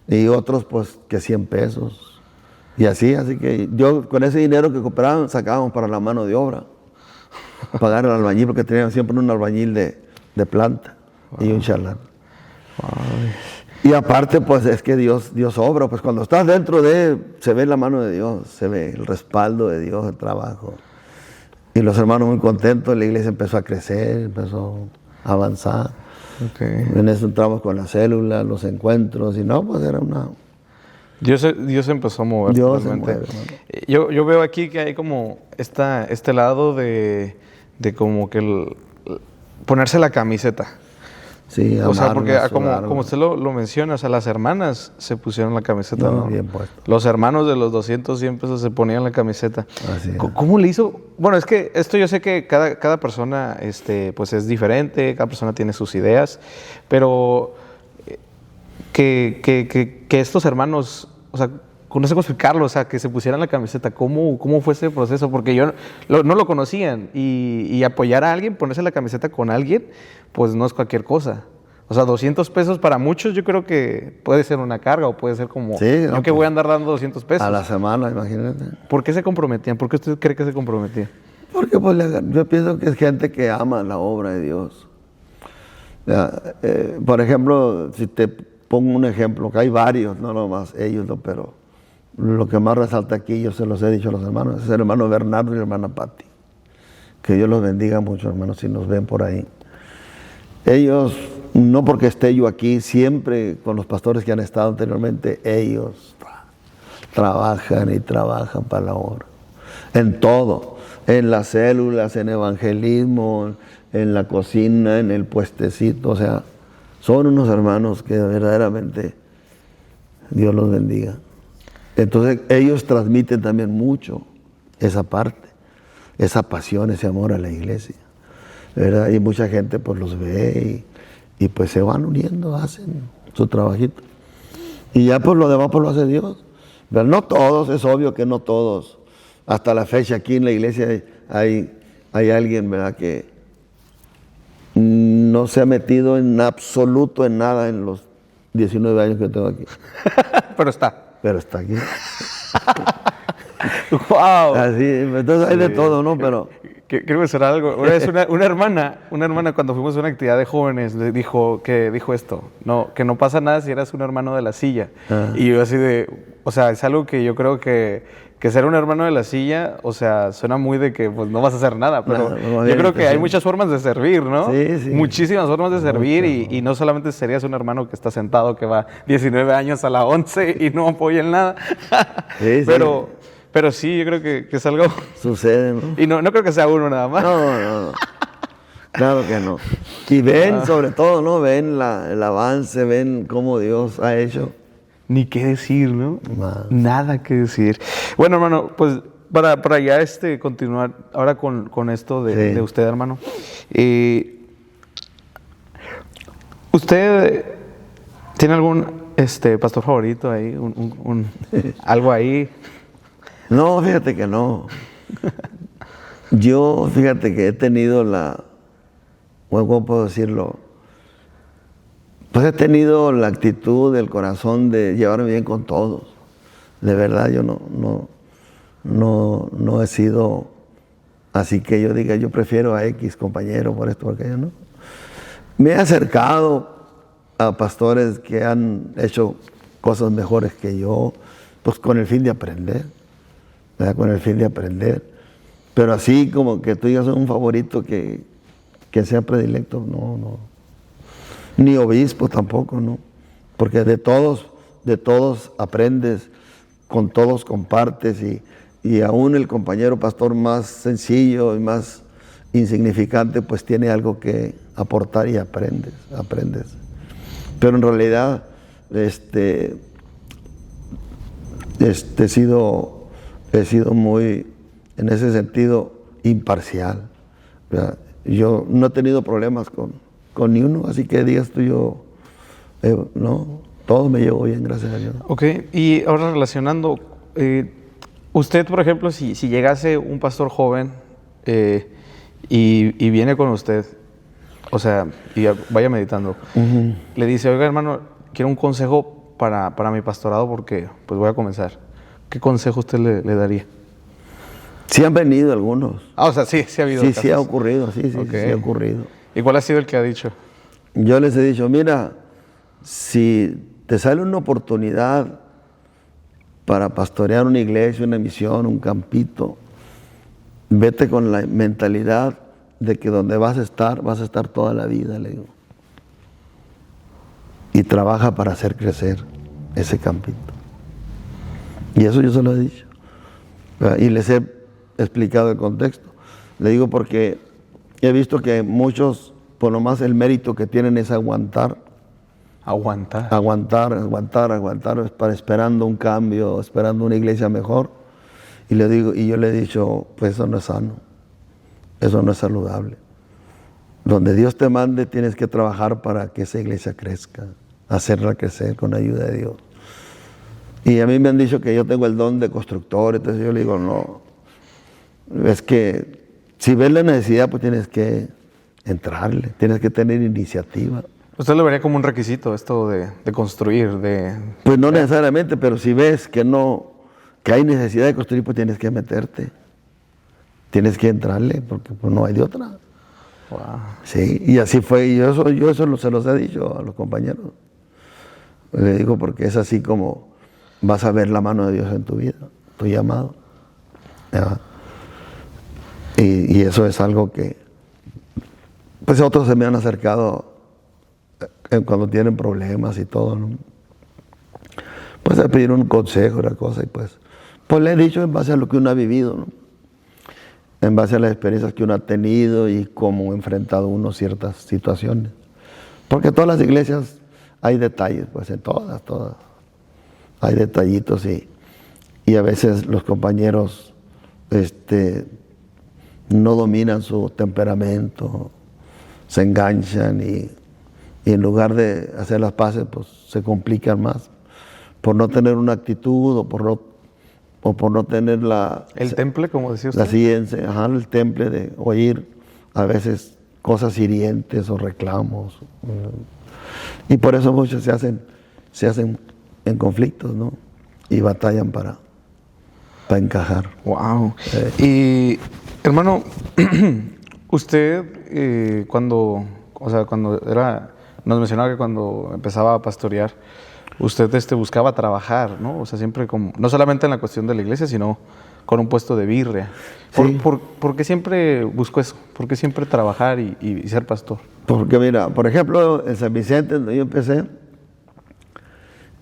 Y otros pues que 100 pesos. Y así que yo con ese dinero que cooperaban sacábamos para la mano de obra. Pagar al albañil, porque teníamos siempre un albañil de planta. Wow. Y un charlán. Wow. Y aparte pues es que Dios obra. Pues cuando estás dentro se ve la mano de Dios, se ve el respaldo de Dios, el trabajo. Y los hermanos muy contentos, la iglesia empezó a crecer, empezó a avanzar. Okay. En eso entramos con las células, los encuentros, y no, pues era una... Dios empezó a mover. Dios se mueve, yo veo aquí que hay como este lado de como que ponerse la camiseta. Sí, o sea, porque como usted lo menciona, o sea, las hermanas se pusieron la camiseta, ¿no? Bien puesto. Los hermanos de los 200 100 pesos se ponían la camiseta. Así es. ¿Cómo le hizo? Bueno, es que esto yo sé que cada persona pues es diferente, cada persona tiene sus ideas, pero que estos hermanos, o sea, no sé cómo explicarlo, o sea, que se pusieran la camiseta, ¿cómo fue ese proceso? Porque yo no lo conocían y apoyar a alguien, ponerse la camiseta con alguien, pues no es cualquier cosa. O sea, 200 pesos para muchos yo creo que puede ser una carga o puede ser como, sí, no, yo que voy a andar dando 200 pesos. A la semana, imagínate. ¿Por qué se comprometían? ¿Por qué usted cree que se comprometían? Porque pues, yo pienso que es gente que ama la obra de Dios. Por ejemplo, si te pongo un ejemplo, que hay varios, no nomás ellos, no, pero lo que más resalta aquí, yo se los he dicho a los hermanos, es el hermano Bernardo y la hermana Patti. Que Dios los bendiga mucho, hermanos, si nos ven por ahí. Ellos, no porque esté yo aquí, siempre con los pastores que han estado anteriormente, ellos trabajan y trabajan para la obra. En todo, en las células, en evangelismo, en la cocina, en el puestecito, o sea, son unos hermanos que verdaderamente Dios los bendiga. Entonces ellos transmiten también mucho esa parte, esa pasión, ese amor a la iglesia, ¿verdad? Y mucha gente pues los ve y pues se van uniendo, hacen su trabajito. Y ya pues lo demás pues lo hace Dios. Pero no todos, es obvio que no todos. Hasta la fecha aquí en la iglesia hay alguien, ¿verdad?, que no se ha metido en absoluto en nada en los 19 años que tengo aquí. Pero está aquí. ¡Wow! Así, entonces hay de todo, ¿no? Pero... Quiero mencionar algo. Una vez una hermana cuando fuimos a una actividad de jóvenes le dijo esto, no, que no pasa nada si eras un hermano de la silla. Y yo así o sea, es algo que yo creo que ser un hermano de la silla, o sea, suena muy de que pues no vas a hacer nada, pero yo creo que hay muchas formas de servir, ¿no? Sí. Muchísimas formas de servir y no solamente serías un hermano que está sentado, que va 19 años a la 11 y no apoya en nada. Sí. Pero sí, yo creo que es algo... Sucede, ¿no? Y no creo que sea uno nada más. No. Claro que no. Y ven, sobre todo, ¿no? Ven el avance, ven cómo Dios ha hecho. Ni qué decir, ¿no? Más. Nada que decir. Bueno, hermano, pues para ya continuar ahora con esto de usted, hermano. ¿Usted tiene algún pastor favorito ahí? ¿Algo ahí? No, fíjate que no. Yo, fíjate que he tenido bueno, ¿cómo puedo decirlo? Pues he tenido la actitud, el corazón de llevarme bien con todos. De verdad, yo no he sido así que yo diga, yo prefiero a X compañero por esto, por aquello, ¿no? Me he acercado a pastores que han hecho cosas mejores que yo, pues con el fin de aprender, ¿verdad? Con el fin de aprender. Pero así como que tú digas un favorito que sea predilecto, no. Ni obispo tampoco, ¿no? Porque de todos aprendes, con todos compartes y aún el compañero pastor más sencillo y más insignificante pues tiene algo que aportar y aprendes. Pero en realidad he sido muy, en ese sentido, imparcial, ¿verdad? Yo no he tenido problemas con ni uno, así que digas tú no, todo me llevo bien, gracias a Dios. Ok, y ahora relacionando, usted, por ejemplo, si llegase un pastor joven y viene con usted, o sea, y vaya meditando, le dice, oiga hermano, quiero un consejo para mi pastorado porque pues voy a comenzar. ¿Qué consejo usted le daría? Sí han venido algunos. O sea, sí ha habido casos. Sí ha ocurrido, sí Okay. ha ocurrido. ¿Y cuál ha sido el que ha dicho? Yo les he dicho, mira, si te sale una oportunidad para pastorear una iglesia, una misión, un campito, vete con la mentalidad de que donde vas a estar toda la vida, le digo. Y trabaja para hacer crecer ese campito. Y eso yo se lo he dicho. Y les he explicado el contexto. Le digo porque he visto que muchos, por lo más el mérito que tienen es aguantar, esperando un cambio, esperando una iglesia mejor. Y yo le he dicho, pues eso no es sano, eso no es saludable. Donde Dios te mande tienes que trabajar para que esa iglesia crezca, hacerla crecer con la ayuda de Dios. Y a mí me han dicho que yo tengo el don de constructor, entonces yo le digo, no, es que si ves la necesidad, pues tienes que entrarle, tienes que tener iniciativa. ¿Usted lo vería como un requisito esto de construir? Pues no necesariamente, pero si ves que hay necesidad de construir, pues tienes que meterte, tienes que entrarle, porque pues no hay de otra. Wow. Sí, y así fue, y yo eso se los he dicho a los compañeros. Le digo porque es así como vas a ver la mano de Dios en tu vida, tu llamado. ¿Ya? Y eso es algo que, pues otros se me han acercado cuando tienen problemas y todo, ¿no? Pues a pedir un consejo, una cosa, y pues le he dicho en base a lo que uno ha vivido, ¿no? En base a las experiencias que uno ha tenido y cómo ha enfrentado uno ciertas situaciones. Porque en todas las iglesias hay detalles, pues en todas. Hay detallitos y a veces los compañeros no dominan su temperamento, se enganchan y en lugar de hacer las paces, pues se complican más por no tener una actitud o por no tener el temple, como decía usted. La ciencia, el temple de oír a veces cosas hirientes o reclamos. Y por eso muchos se hacen en conflictos, ¿no? Y batallan para encajar. Wow. Y hermano, usted cuando nos mencionaba que cuando empezaba a pastorear, usted buscaba trabajar, ¿no? O sea, siempre no solamente en la cuestión de la iglesia, sino con un puesto de birria. Sí. ¿Por qué siempre buscó eso? ¿Por qué siempre trabajar y ser pastor? Porque mira, por ejemplo, en San Vicente, donde yo empecé,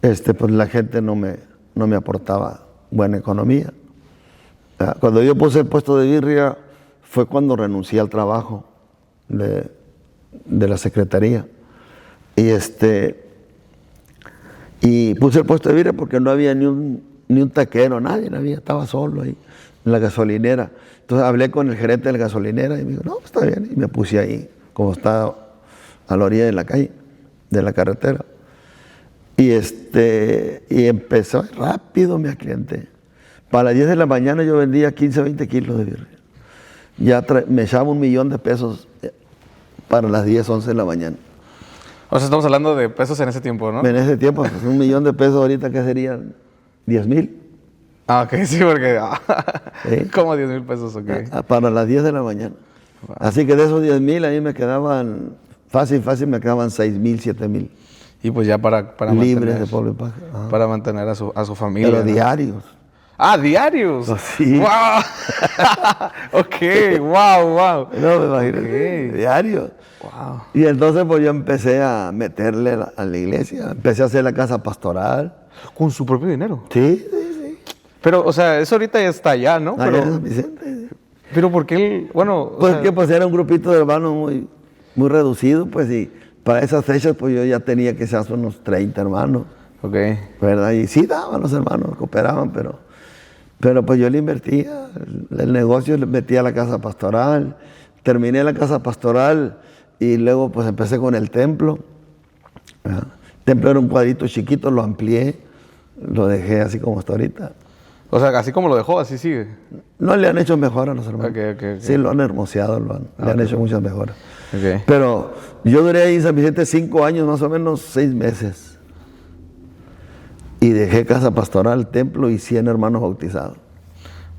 pues la gente no me aportaba buena economía. Cuando yo puse el puesto de birria, fue cuando renuncié al trabajo de la secretaría. Y puse el puesto de birria porque no había ni un taquero, nadie, estaba solo ahí en la gasolinera. Entonces hablé con el gerente de la gasolinera y me dijo, no, está bien. Y me puse ahí, como está a la orilla de la calle, de la carretera. Y empezó rápido, me aclienté. Para las 10 de la mañana yo vendía 15, 20 kilos de birria. me echaba $1,000,000 para las 10, 11 de la mañana. O sea, estamos hablando de pesos en ese tiempo, ¿no? En ese tiempo, pues, $1,000,000 ahorita, ¿qué serían? 10,000. Ah, ok, sí, porque... ¿Sí? ¿Cómo 10,000 pesos? Ok. Para las 10 de la mañana. Wow. Así que de esos 10,000 a mí me quedaban, fácil, me quedaban 6,000, 7,000. Y pues ya para libres mantener, de polvo y paja. Ajá. para mantener a su familia. Pero ¿no? diarios. Ah, diarios. Pues sí. ¡Wow! Ok, wow. No, me imagino. Diarios. Wow. Y entonces pues yo empecé a meterle a la iglesia. Empecé a hacer la casa pastoral. Con su propio dinero. Sí. Pero, o sea, eso ahorita ya está allá, ¿no? Allá en San Vicente. Pero ¿por qué él, bueno... Pues que pues era un grupito de hermanos muy reducido, pues, y para esas fechas pues yo ya tenía quizás unos 30 hermanos. Ok. ¿Verdad? Y sí daban los hermanos, cooperaban, pero pues yo le invertía. El negocio le metía a la casa pastoral. Terminé la casa pastoral y luego pues empecé con el templo. ¿Verdad? El templo era un cuadrito chiquito, lo amplié, lo dejé así como está ahorita. O sea, así como lo dejó, así sigue. No le han hecho mejor a los hermanos. Ok. Sí, lo han hermoseado, le han hecho muchas mejoras. Ok. Pero yo duré ahí en San Vicente 5 años, más o menos 6 meses. Y dejé casa pastoral, templo y 100 hermanos bautizados.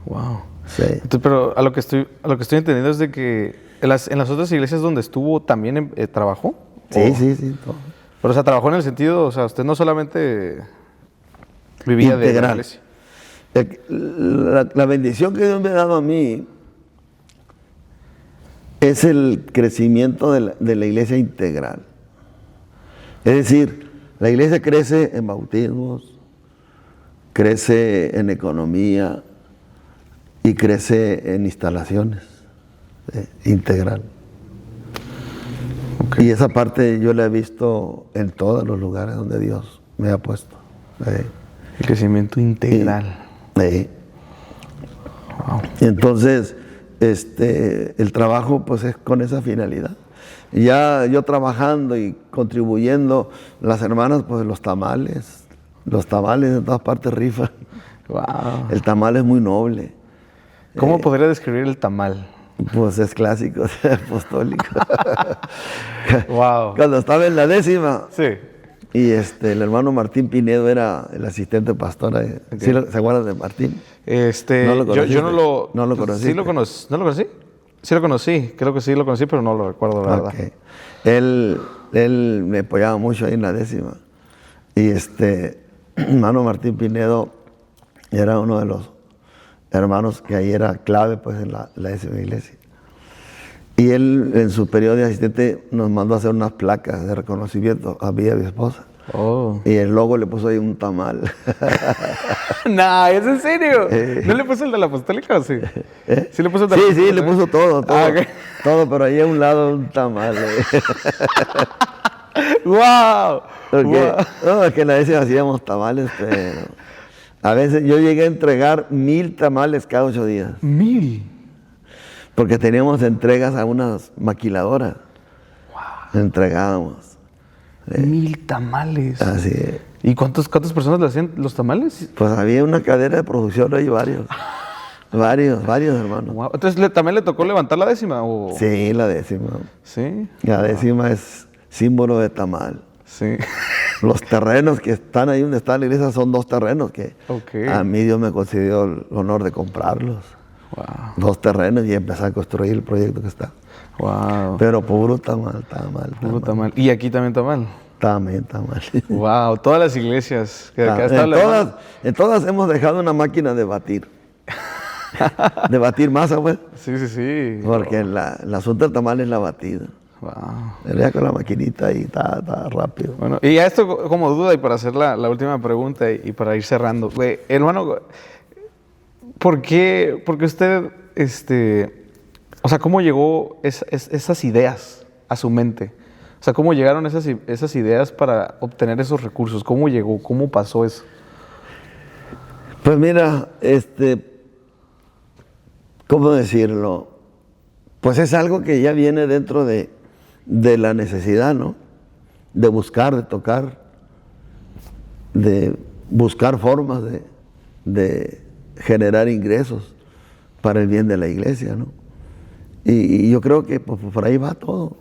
Wow. Sí. Entonces, pero a lo que estoy entendiendo es de que en las otras iglesias donde estuvo también trabajó. Sí. Todo. Pero, o sea, trabajó en el sentido, o sea, usted no solamente vivía de la iglesia. La bendición que Dios me ha dado a mí es el crecimiento de la iglesia integral. Es decir, la iglesia crece en bautismos, crece en economía y crece en instalaciones, integral. Okay. Y esa parte yo la he visto en todos los lugares donde Dios me ha puesto. El crecimiento integral. Wow. Entonces, el trabajo pues es con esa finalidad. Ya yo trabajando y contribuyendo, las hermanas pues los tamales en todas partes rifan. Wow. El tamal es muy noble. ¿Cómo podría describir el tamal? Pues es clásico, es apostólico. Wow. Cuando estaba en la 10ª. Sí. Y el hermano Martín Pinedo era el asistente pastor. Okay. ¿Sí ¿Se acuerdan de Martín? ¿No lo conocí? Yo no lo conocí. ¿Sí lo conocí? ¿No lo conocí? Sí lo conocí, creo que sí lo conocí, pero no lo recuerdo, la verdad. Él me apoyaba mucho ahí en la 10ª. Y hermano Martín Pinedo era uno de los hermanos que ahí era clave pues en la 10ª iglesia. Y él en su periodo de asistente nos mandó a hacer unas placas de reconocimiento a mí y a mi esposa. Oh. Y el logo le puso ahí un tamal. No, ¿es en serio? ¿No le puso el de la apostólica o sí? ¿Sí le puso el de la apostólica? Sí, le puso todo. Okay. Todo, pero ahí a un lado un tamal. ¡Wow! No, es que en la vez hacíamos tamales, pero a veces yo llegué a entregar 1,000 tamales cada 8 días. 1,000. Porque teníamos entregas a unas maquiladoras. Wow. Entregábamos. 1,000 tamales. Así es. ¿Y cuántas personas le hacían los tamales? Pues había una cadera de producción ahí, varios hermanos. Wow. Entonces, ¿también le tocó levantar la 10ª? ¿O? Sí, la 10ª. Sí. La 10ª es símbolo de tamal. Sí. Los terrenos que están ahí donde está la iglesia son 2 terrenos que Okay. a mí Dios me concedió el honor de comprarlos. Wow. 2 terrenos y empezar a construir el proyecto que está. Wow. Pero puro tamal. Puro tamal. ¿Y aquí también tamal? Tamal. Wow, todas las iglesias. Que acá en todas hemos dejado una máquina de batir. De batir masa, pues. Sí. Porque el asunto del tamal es la batida. Wow. Ya con la maquinita y está rápido. Bueno, y a esto como duda y para hacer la última pregunta y para ir cerrando. Hermano, ¿por qué usted, o sea, cómo llegó esas ideas a su mente? O sea, ¿cómo llegaron esas ideas para obtener esos recursos? ¿Cómo llegó? ¿Cómo pasó eso? Pues mira, ¿cómo decirlo? Pues es algo que ya viene dentro de la necesidad, ¿no? De buscar, de tocar, de buscar formas de generar ingresos para el bien de la iglesia, ¿no? Y yo creo que pues, por ahí va todo.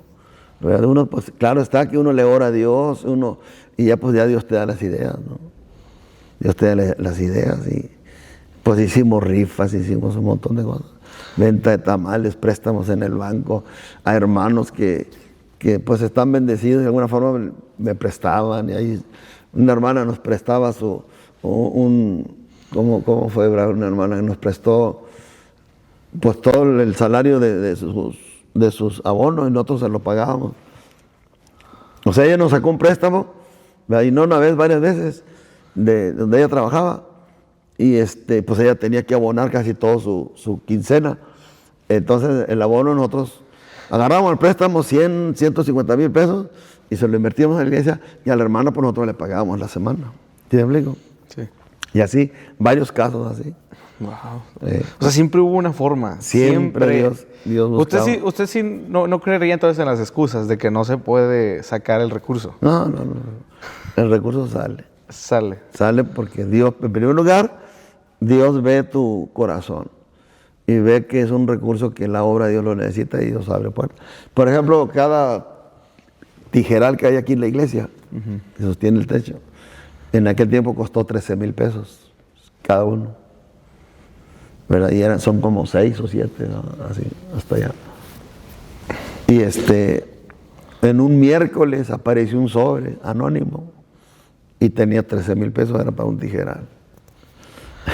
¿Verdad? Uno, pues, claro está que uno le ora a Dios, y ya pues ya Dios te da las ideas, ¿no? Dios te da las ideas y pues hicimos rifas, hicimos un montón de cosas. Venta de tamales, préstamos en el banco a hermanos que pues están bendecidos de alguna forma me prestaban. Y ahí una hermana nos prestaba ¿cómo fue, Bravo? Una hermana que nos prestó pues todo el salario de sus abonos y nosotros se lo pagábamos. O sea, ella nos sacó un préstamo, y no una vez, varias veces, de donde ella trabajaba, y pues ella tenía que abonar casi todo su quincena. Entonces el abono nosotros agarramos el préstamo, 100, 150 mil pesos, y se lo invertíamos en la iglesia, y a la hermana pues nosotros le pagábamos la semana. ¿Sí me explico? Sí. Y así, varios casos así. Wow. O sea, siempre hubo una forma. Siempre Dios buscaba. Usted sí no creería entonces en las excusas de que no se puede sacar el recurso. No. El recurso sale. Sale porque Dios, en primer lugar, Dios ve tu corazón y ve que es un recurso que la obra de Dios lo necesita y Dios abre puertas. Por ejemplo, cada tijeral que hay aquí en la iglesia, que sostiene el techo, en aquel tiempo costó 13,000 pesos cada uno. ¿Verdad? Y son como 6 o 7, ¿no? Así, hasta allá. Y en un miércoles apareció un sobre anónimo y tenía 13,000 pesos, era para un tijeral.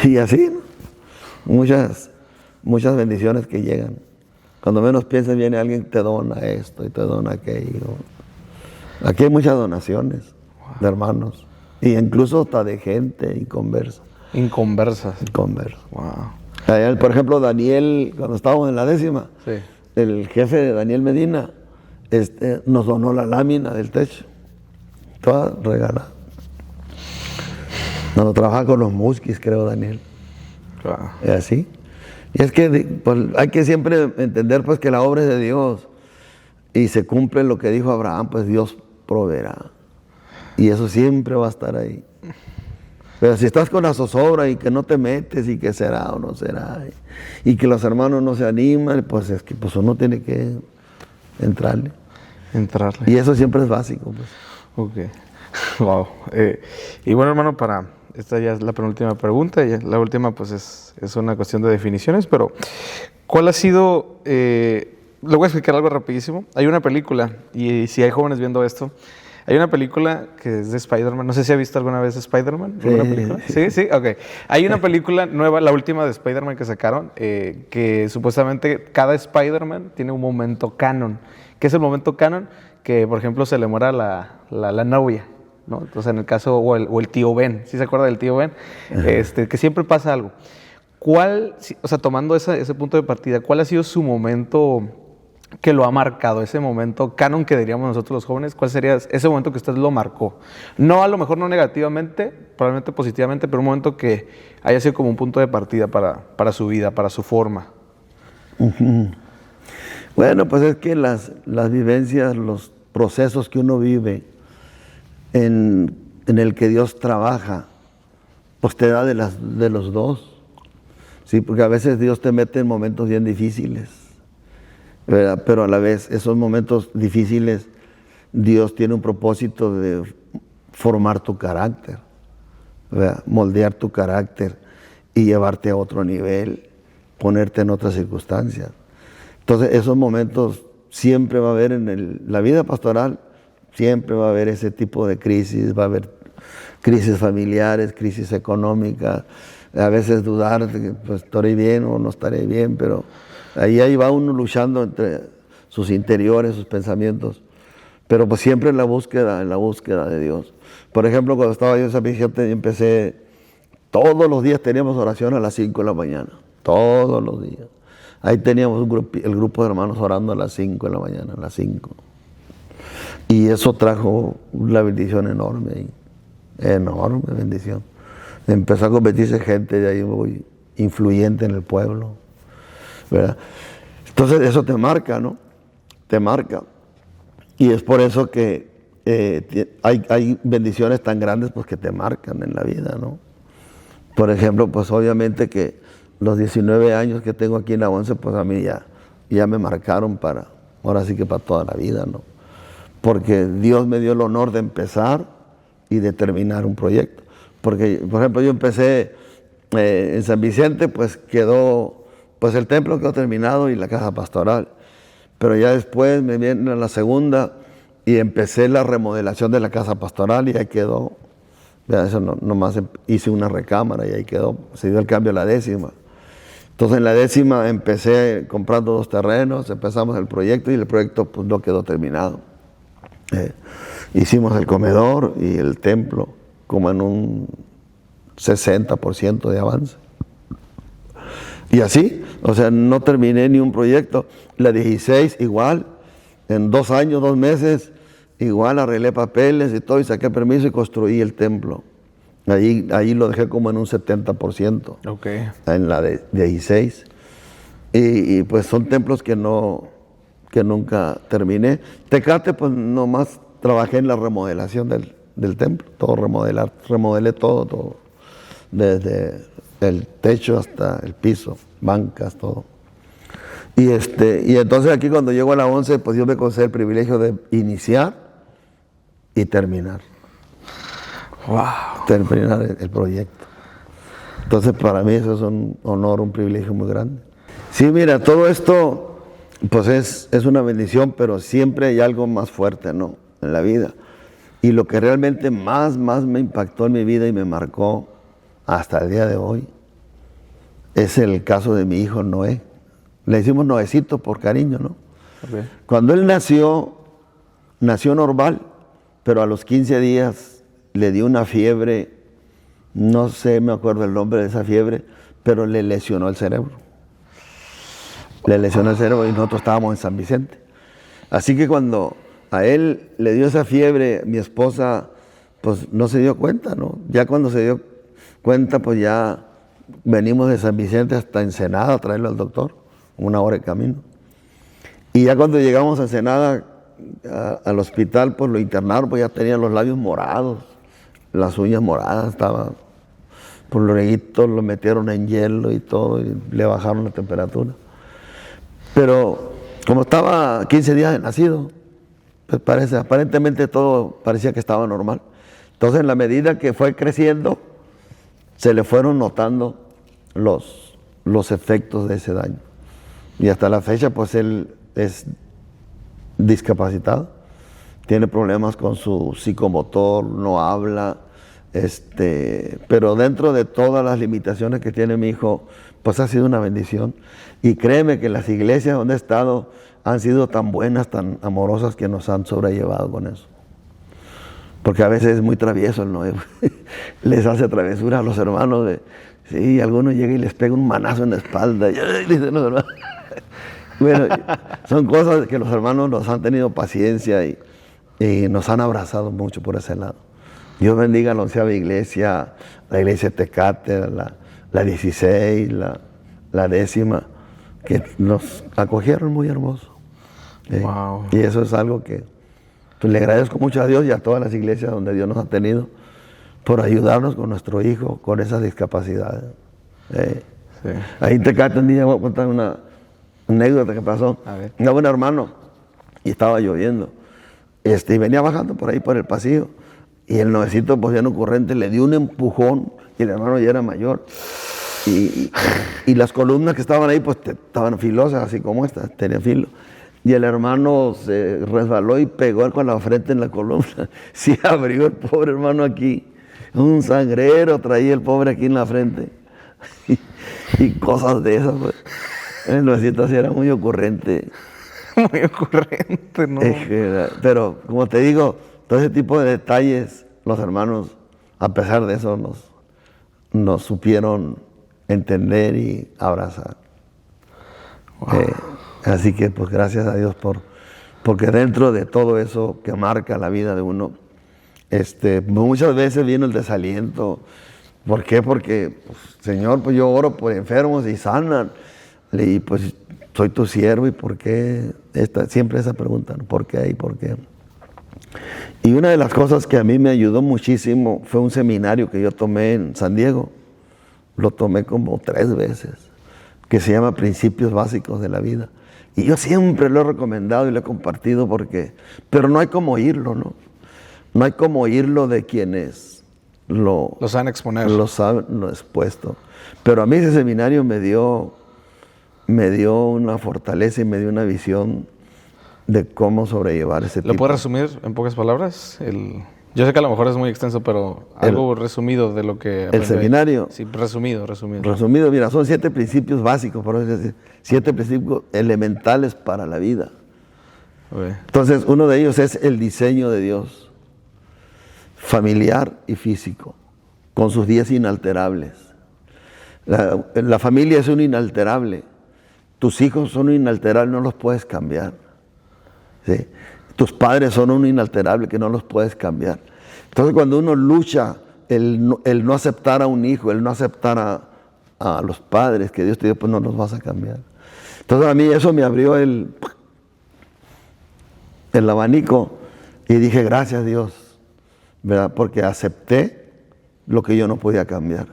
Y así, ¿no? Muchas bendiciones que llegan. Cuando menos piensas, viene alguien que te dona esto y te dona aquello. Aquí hay muchas donaciones de hermanos, y incluso hasta de gente inconversa. Inconversas. Wow. Allá, por ejemplo, Daniel, cuando estábamos en la 10ª, sí, el jefe de Daniel Medina nos donó la lámina del techo, toda regalada. Cuando trabajaba con los Musquis, creo, Daniel. Wow. Y así. Y es que pues, hay que siempre entender pues, que la obra es de Dios y se cumple lo que dijo Abraham, pues Dios proveerá. Y eso siempre va a estar ahí. Pero si estás con la zozobra y que no te metes y que será o no será, y que los hermanos no se animan, pues es que pues uno tiene que entrarle. Y eso siempre es básico. Pues. Ok. Wow. Y bueno, hermano, esta ya es la penúltima pregunta, y la última pues es una cuestión de definiciones, pero ¿cuál ha sido? Le voy a explicar algo rapidísimo. Hay una película, y si hay jóvenes viendo esto, hay una película que es de Spider-Man. No sé si ha visto alguna vez Spider-Man. Sí, ok. Hay una película nueva, la última de Spider-Man que sacaron, que supuestamente cada Spider-Man tiene un momento canon. ¿Qué es el momento canon? Que, por ejemplo, se le muera la novia, ¿no? Entonces, en el caso, o el tío Ben, ¿sí se acuerda del tío Ben? Que siempre pasa algo. O sea, tomando ese punto de partida, ¿cuál ha sido su momento que lo ha marcado, ese momento canon que diríamos nosotros los jóvenes? ¿Cuál sería ese momento que usted lo marcó? No, a lo mejor no negativamente, probablemente positivamente, pero un momento que haya sido como un punto de partida para su vida, para su forma. Bueno, pues es que las vivencias, los procesos que uno vive en el que Dios trabaja, pues te da de los dos. Sí, porque a veces Dios te mete en momentos bien difíciles, ¿verdad? Pero a la vez esos momentos difíciles, Dios tiene un propósito de formar tu carácter, ¿verdad? Moldear tu carácter y llevarte a otro nivel, ponerte en otras circunstancias. Entonces esos momentos siempre va a haber en la vida pastoral, siempre va a haber ese tipo de crisis, va a haber crisis familiares, crisis económicas, a veces dudar de que pues, estaré bien o no estaré bien, pero ahí va uno luchando entre sus interiores, sus pensamientos, pero pues siempre en la búsqueda de Dios. Por ejemplo, cuando estaba yo en San Vicente, empecé, todos los días teníamos oración a las 5 de la mañana, todos los días. Ahí teníamos el grupo de hermanos orando a las 5 de la mañana, a las 5. Y eso trajo una bendición enorme, enorme bendición. Empezó a convertirse gente de ahí muy influyente en el pueblo, ¿verdad? Entonces eso te marca, ¿no? Te marca. Y es por eso que hay bendiciones tan grandes pues, que te marcan en la vida, ¿no? Por ejemplo, pues obviamente que los 19 años que tengo aquí en la 11, pues a mí ya ya me marcaron ahora sí que para toda la vida, ¿no? Porque Dios me dio el honor de empezar y de terminar un proyecto. Porque, por ejemplo, yo empecé en San Vicente, pues el templo quedó terminado y la casa pastoral. Pero ya después me viene la segunda y empecé la remodelación de la casa pastoral y ahí quedó. Eso nomás hice una recámara y ahí quedó. Se dio el cambio a la 10ª. Entonces en la 10ª empecé comprando 2 terrenos, empezamos el proyecto y el proyecto pues no quedó terminado. Hicimos el comedor y el templo como en un 60% de avance. Y así, o sea, no terminé ni un proyecto. La 16 igual, en 2 años, 2 meses, igual arreglé papeles y todo y saqué permiso y construí el templo. Ahí lo dejé como en un 70%. Okay. En la de 16. Y pues son templos que nunca terminé. Tecate, pues nomás trabajé en la remodelación del templo. Todo remodelé todo. Desde el techo hasta el piso, bancas, todo. Y entonces aquí cuando llego a la 11, pues Dios me concede el privilegio de iniciar y terminar. Wow. Terminar el proyecto. Entonces para mí eso es un honor, un privilegio muy grande. Sí, mira, todo esto pues es una bendición, pero siempre hay algo más fuerte, ¿no? En la vida. Y lo que realmente más me impactó en mi vida y me marcó hasta el día de hoy es el caso de mi hijo Noé. Le decimos Noecito por cariño, ¿no? Okay. Cuando él nació normal, pero a los 15 días le dio una fiebre, no sé, me acuerdo el nombre de esa fiebre, pero le lesionó el cerebro. Le lesionó el cerebro y nosotros estábamos en San Vicente. Así que cuando a él le dio esa fiebre, mi esposa pues no se dio cuenta, ¿no? Ya cuando se dio cuenta, pues ya venimos de San Vicente hasta Ensenada a traerlo al doctor, 1 hora de camino. Y ya cuando llegamos a Ensenada, al hospital, pues lo internaron, pues ya tenía los labios morados, las uñas moradas, estaba, por luego lo metieron en hielo y todo, y le bajaron la temperatura. Pero como estaba 15 días de nacido, pues aparentemente todo parecía que estaba normal. Entonces en la medida que fue creciendo, se le fueron notando los efectos de ese daño. Y hasta la fecha, pues él es discapacitado, tiene problemas con su psicomotor, no habla, pero dentro de todas las limitaciones que tiene mi hijo, pues ha sido una bendición. Y créeme que las iglesias donde he estado han sido tan buenas, tan amorosas, que nos han sobrellevado con eso. Porque a veces es muy travieso el Noé. Les hace travesura a los hermanos. Sí, alguno llega y les pega un manazo en la espalda. Dicen los hermanos. Bueno, son cosas que los hermanos nos han tenido paciencia y nos han abrazado mucho por ese lado. Dios bendiga a la 11ª iglesia, la iglesia de Tecate, la 16, la 10ª, que nos acogieron muy hermoso. Wow. Y eso es algo que pues, le agradezco mucho a Dios y a todas las iglesias donde Dios nos ha tenido por ayudarnos con nuestro hijo con esas discapacidades. Sí. Ahí en Tecate un día voy a contar una anécdota que pasó. Era un hermano y estaba lloviendo. Y venía bajando por ahí por el pasillo y el Noecito, pues ya no corriente, le dio un empujón y el hermano ya era mayor. Y las columnas que estaban ahí, pues estaban filosas, así como estas, tenían filo. Y el hermano se resbaló y pegó con la frente en la columna. Se abrió el pobre hermano aquí. Un sangrero traía el pobre aquí en la frente. Y cosas de esas, pues. El Noecito sí era muy ocurrente. Muy ocurrente, ¿no? Pero, como te digo, todo ese tipo de detalles, los hermanos, a pesar de eso, nos supieron entender y abrazar. Wow. Así que, pues, gracias a Dios porque dentro de todo eso que marca la vida de uno, muchas veces viene el desaliento. ¿Por qué? Porque, pues, Señor, pues yo oro por enfermos y sanan. Y pues soy tu siervo, ¿y por qué? Siempre esa pregunta, ¿no? ¿Por qué y por qué? Y una de las cosas que a mí me ayudó muchísimo fue un seminario que yo tomé en San Diego. Lo tomé como 3 veces, que se llama Principios Básicos de la Vida. Y yo siempre lo he recomendado y lo he compartido pero no hay como oírlo, ¿no? No hay como oírlo de quienes lo saben exponer. Lo saben, lo expuesto. Pero a mí ese seminario me dio una fortaleza y me dio una visión de cómo sobrellevar ese tipo. ¿Lo puedes resumir en pocas palabras? Yo sé que a lo mejor es muy extenso, pero algo resumido de lo que ¿El seminario? Sí, resumido. Resumido, mira, son 7 principios básicos, por eso decir, 7 principios elementales para la vida. Okay. Entonces, uno de ellos es el diseño de Dios, familiar y físico, con sus días inalterables. La familia es un inalterable. Tus hijos son un inalterable, no los puedes cambiar. ¿Sí? Tus padres son un inalterable que no los puedes cambiar. Entonces, cuando uno lucha el no aceptar a un hijo, el no aceptar a los padres que Dios te dio, pues no los vas a cambiar. Entonces, a mí eso me abrió el abanico y dije, gracias Dios, ¿verdad? Porque acepté lo que yo no podía cambiar.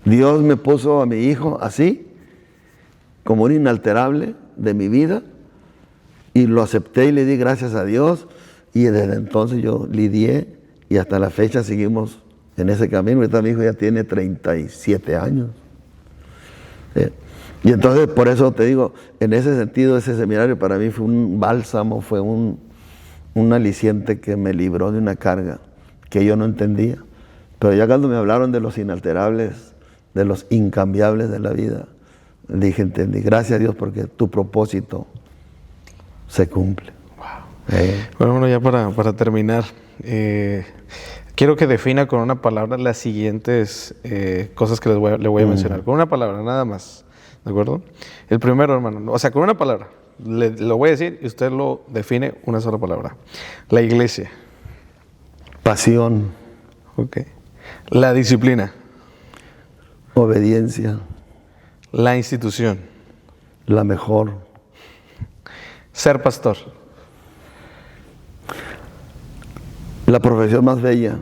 Dios me puso a mi hijo así, como un inalterable de mi vida, y lo acepté y le di gracias a Dios, y desde entonces yo lidié y hasta la fecha seguimos en ese camino. Ahorita mi hijo ya tiene 37 años. Y entonces por eso te digo, en ese sentido ese seminario para mí fue un bálsamo, fue un aliciente que me libró de una carga que yo no entendía. Pero ya cuando me hablaron de los inalterables, de los incambiables de la vida, dije, entendí, gracias a Dios porque tu propósito se cumple. Wow. Bueno, ya para terminar, quiero que defina con una palabra las siguientes cosas que le voy a mencionar. Con una palabra, nada más. ¿De acuerdo? El primero, hermano, o sea, con una palabra. Lo voy a decir y usted lo define una sola palabra. La iglesia. Pasión. Ok. La disciplina. Obediencia. La institución. La mejor. Ser pastor. La profesión más bella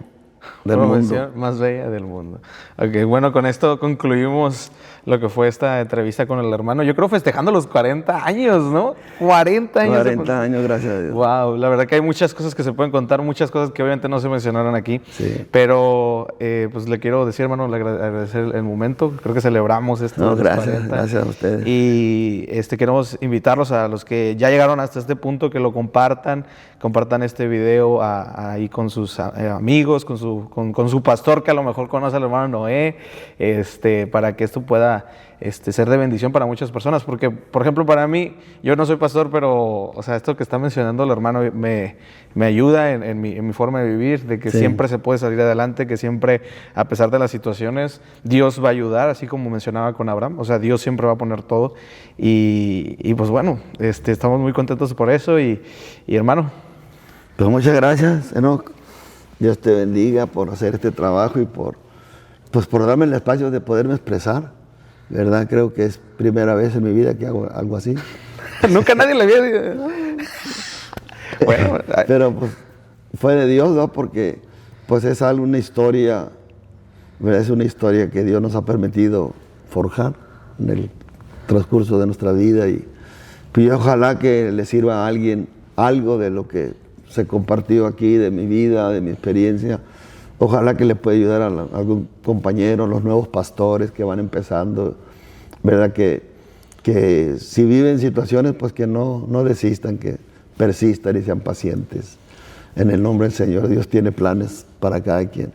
del mundo. Más bella del mundo. Ok, bueno, con esto concluimos lo que fue esta entrevista con el hermano. Yo creo festejando los 40 años, ¿no? 40 años. 40 años, gracias a Dios. Wow, la verdad que hay muchas cosas que se pueden contar, muchas cosas que obviamente no se mencionaron aquí. Sí. Pero pues le quiero decir, hermano, le agradecer el momento. Creo que celebramos esto. No, gracias a ustedes. Y queremos invitarlos a los que ya llegaron hasta este punto, que lo compartan este video ahí con sus amigos, con su pastor, que a lo mejor conoce al hermano Noé, para que esto pueda ser de bendición para muchas personas. Porque, por ejemplo, para mí, yo no soy pastor, pero, o sea, esto que está mencionando el hermano me ayuda en mi forma de vivir, de que siempre se puede salir adelante, que siempre, a pesar de las situaciones, Dios va a ayudar, así como mencionaba con Abraham. O sea, Dios siempre va a poner todo. Y pues bueno, estamos muy contentos por eso. Y hermano. Pues muchas gracias, Enoch. Dios te bendiga por hacer este trabajo y por darme el espacio de poderme expresar. ¿Verdad? Creo que es primera vez en mi vida que hago algo así. Nunca nadie le había dicho. Bueno, pero pues fue de Dios, ¿no? Porque pues es una historia, ¿verdad? Es una historia que Dios nos ha permitido forjar en el transcurso de nuestra vida y pues ojalá que le sirva a alguien algo de lo que se compartió aquí, de mi vida, de mi experiencia. Ojalá que le pueda ayudar a algún compañero, los nuevos pastores que van empezando, ¿verdad? Que si viven situaciones, pues que no desistan, que persistan y sean pacientes. En el nombre del Señor, Dios tiene planes para cada quien.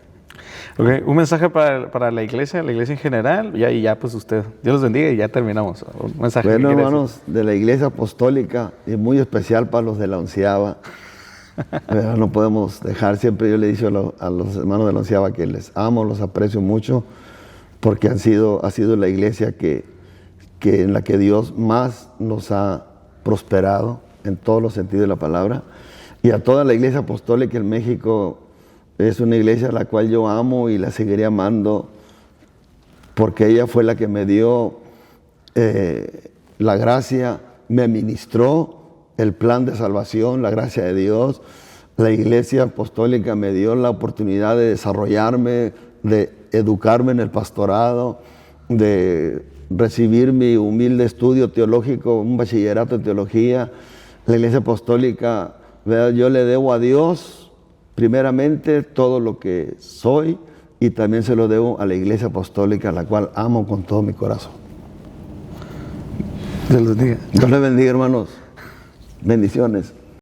Okay. Un mensaje para la iglesia en general, y ya pues usted, Dios los bendiga y ya terminamos. Un mensaje. Bueno, hermanos, de la iglesia apostólica y muy especial para los de la onceava. Pero no podemos dejar, siempre yo le he dicho a los hermanos de la onceava que les amo, los aprecio mucho, porque ha sido la iglesia en la que Dios más nos ha prosperado en todos los sentidos de la palabra. Y a toda la iglesia apostólica en México, es una iglesia a la cual yo amo y la seguiré amando, porque ella fue la que me dio la gracia, me ministró el plan de salvación, la gracia de Dios. La iglesia apostólica me dio la oportunidad de desarrollarme, de educarme en el pastorado, de recibir mi humilde estudio teológico, un bachillerato de teología, la Iglesia Apostólica, ¿verdad? Yo le debo a Dios primeramente todo lo que soy y también se lo debo a la Iglesia Apostólica, a la cual amo con todo mi corazón. Dios los bendiga. Dios les bendiga, hermanos. Bendiciones.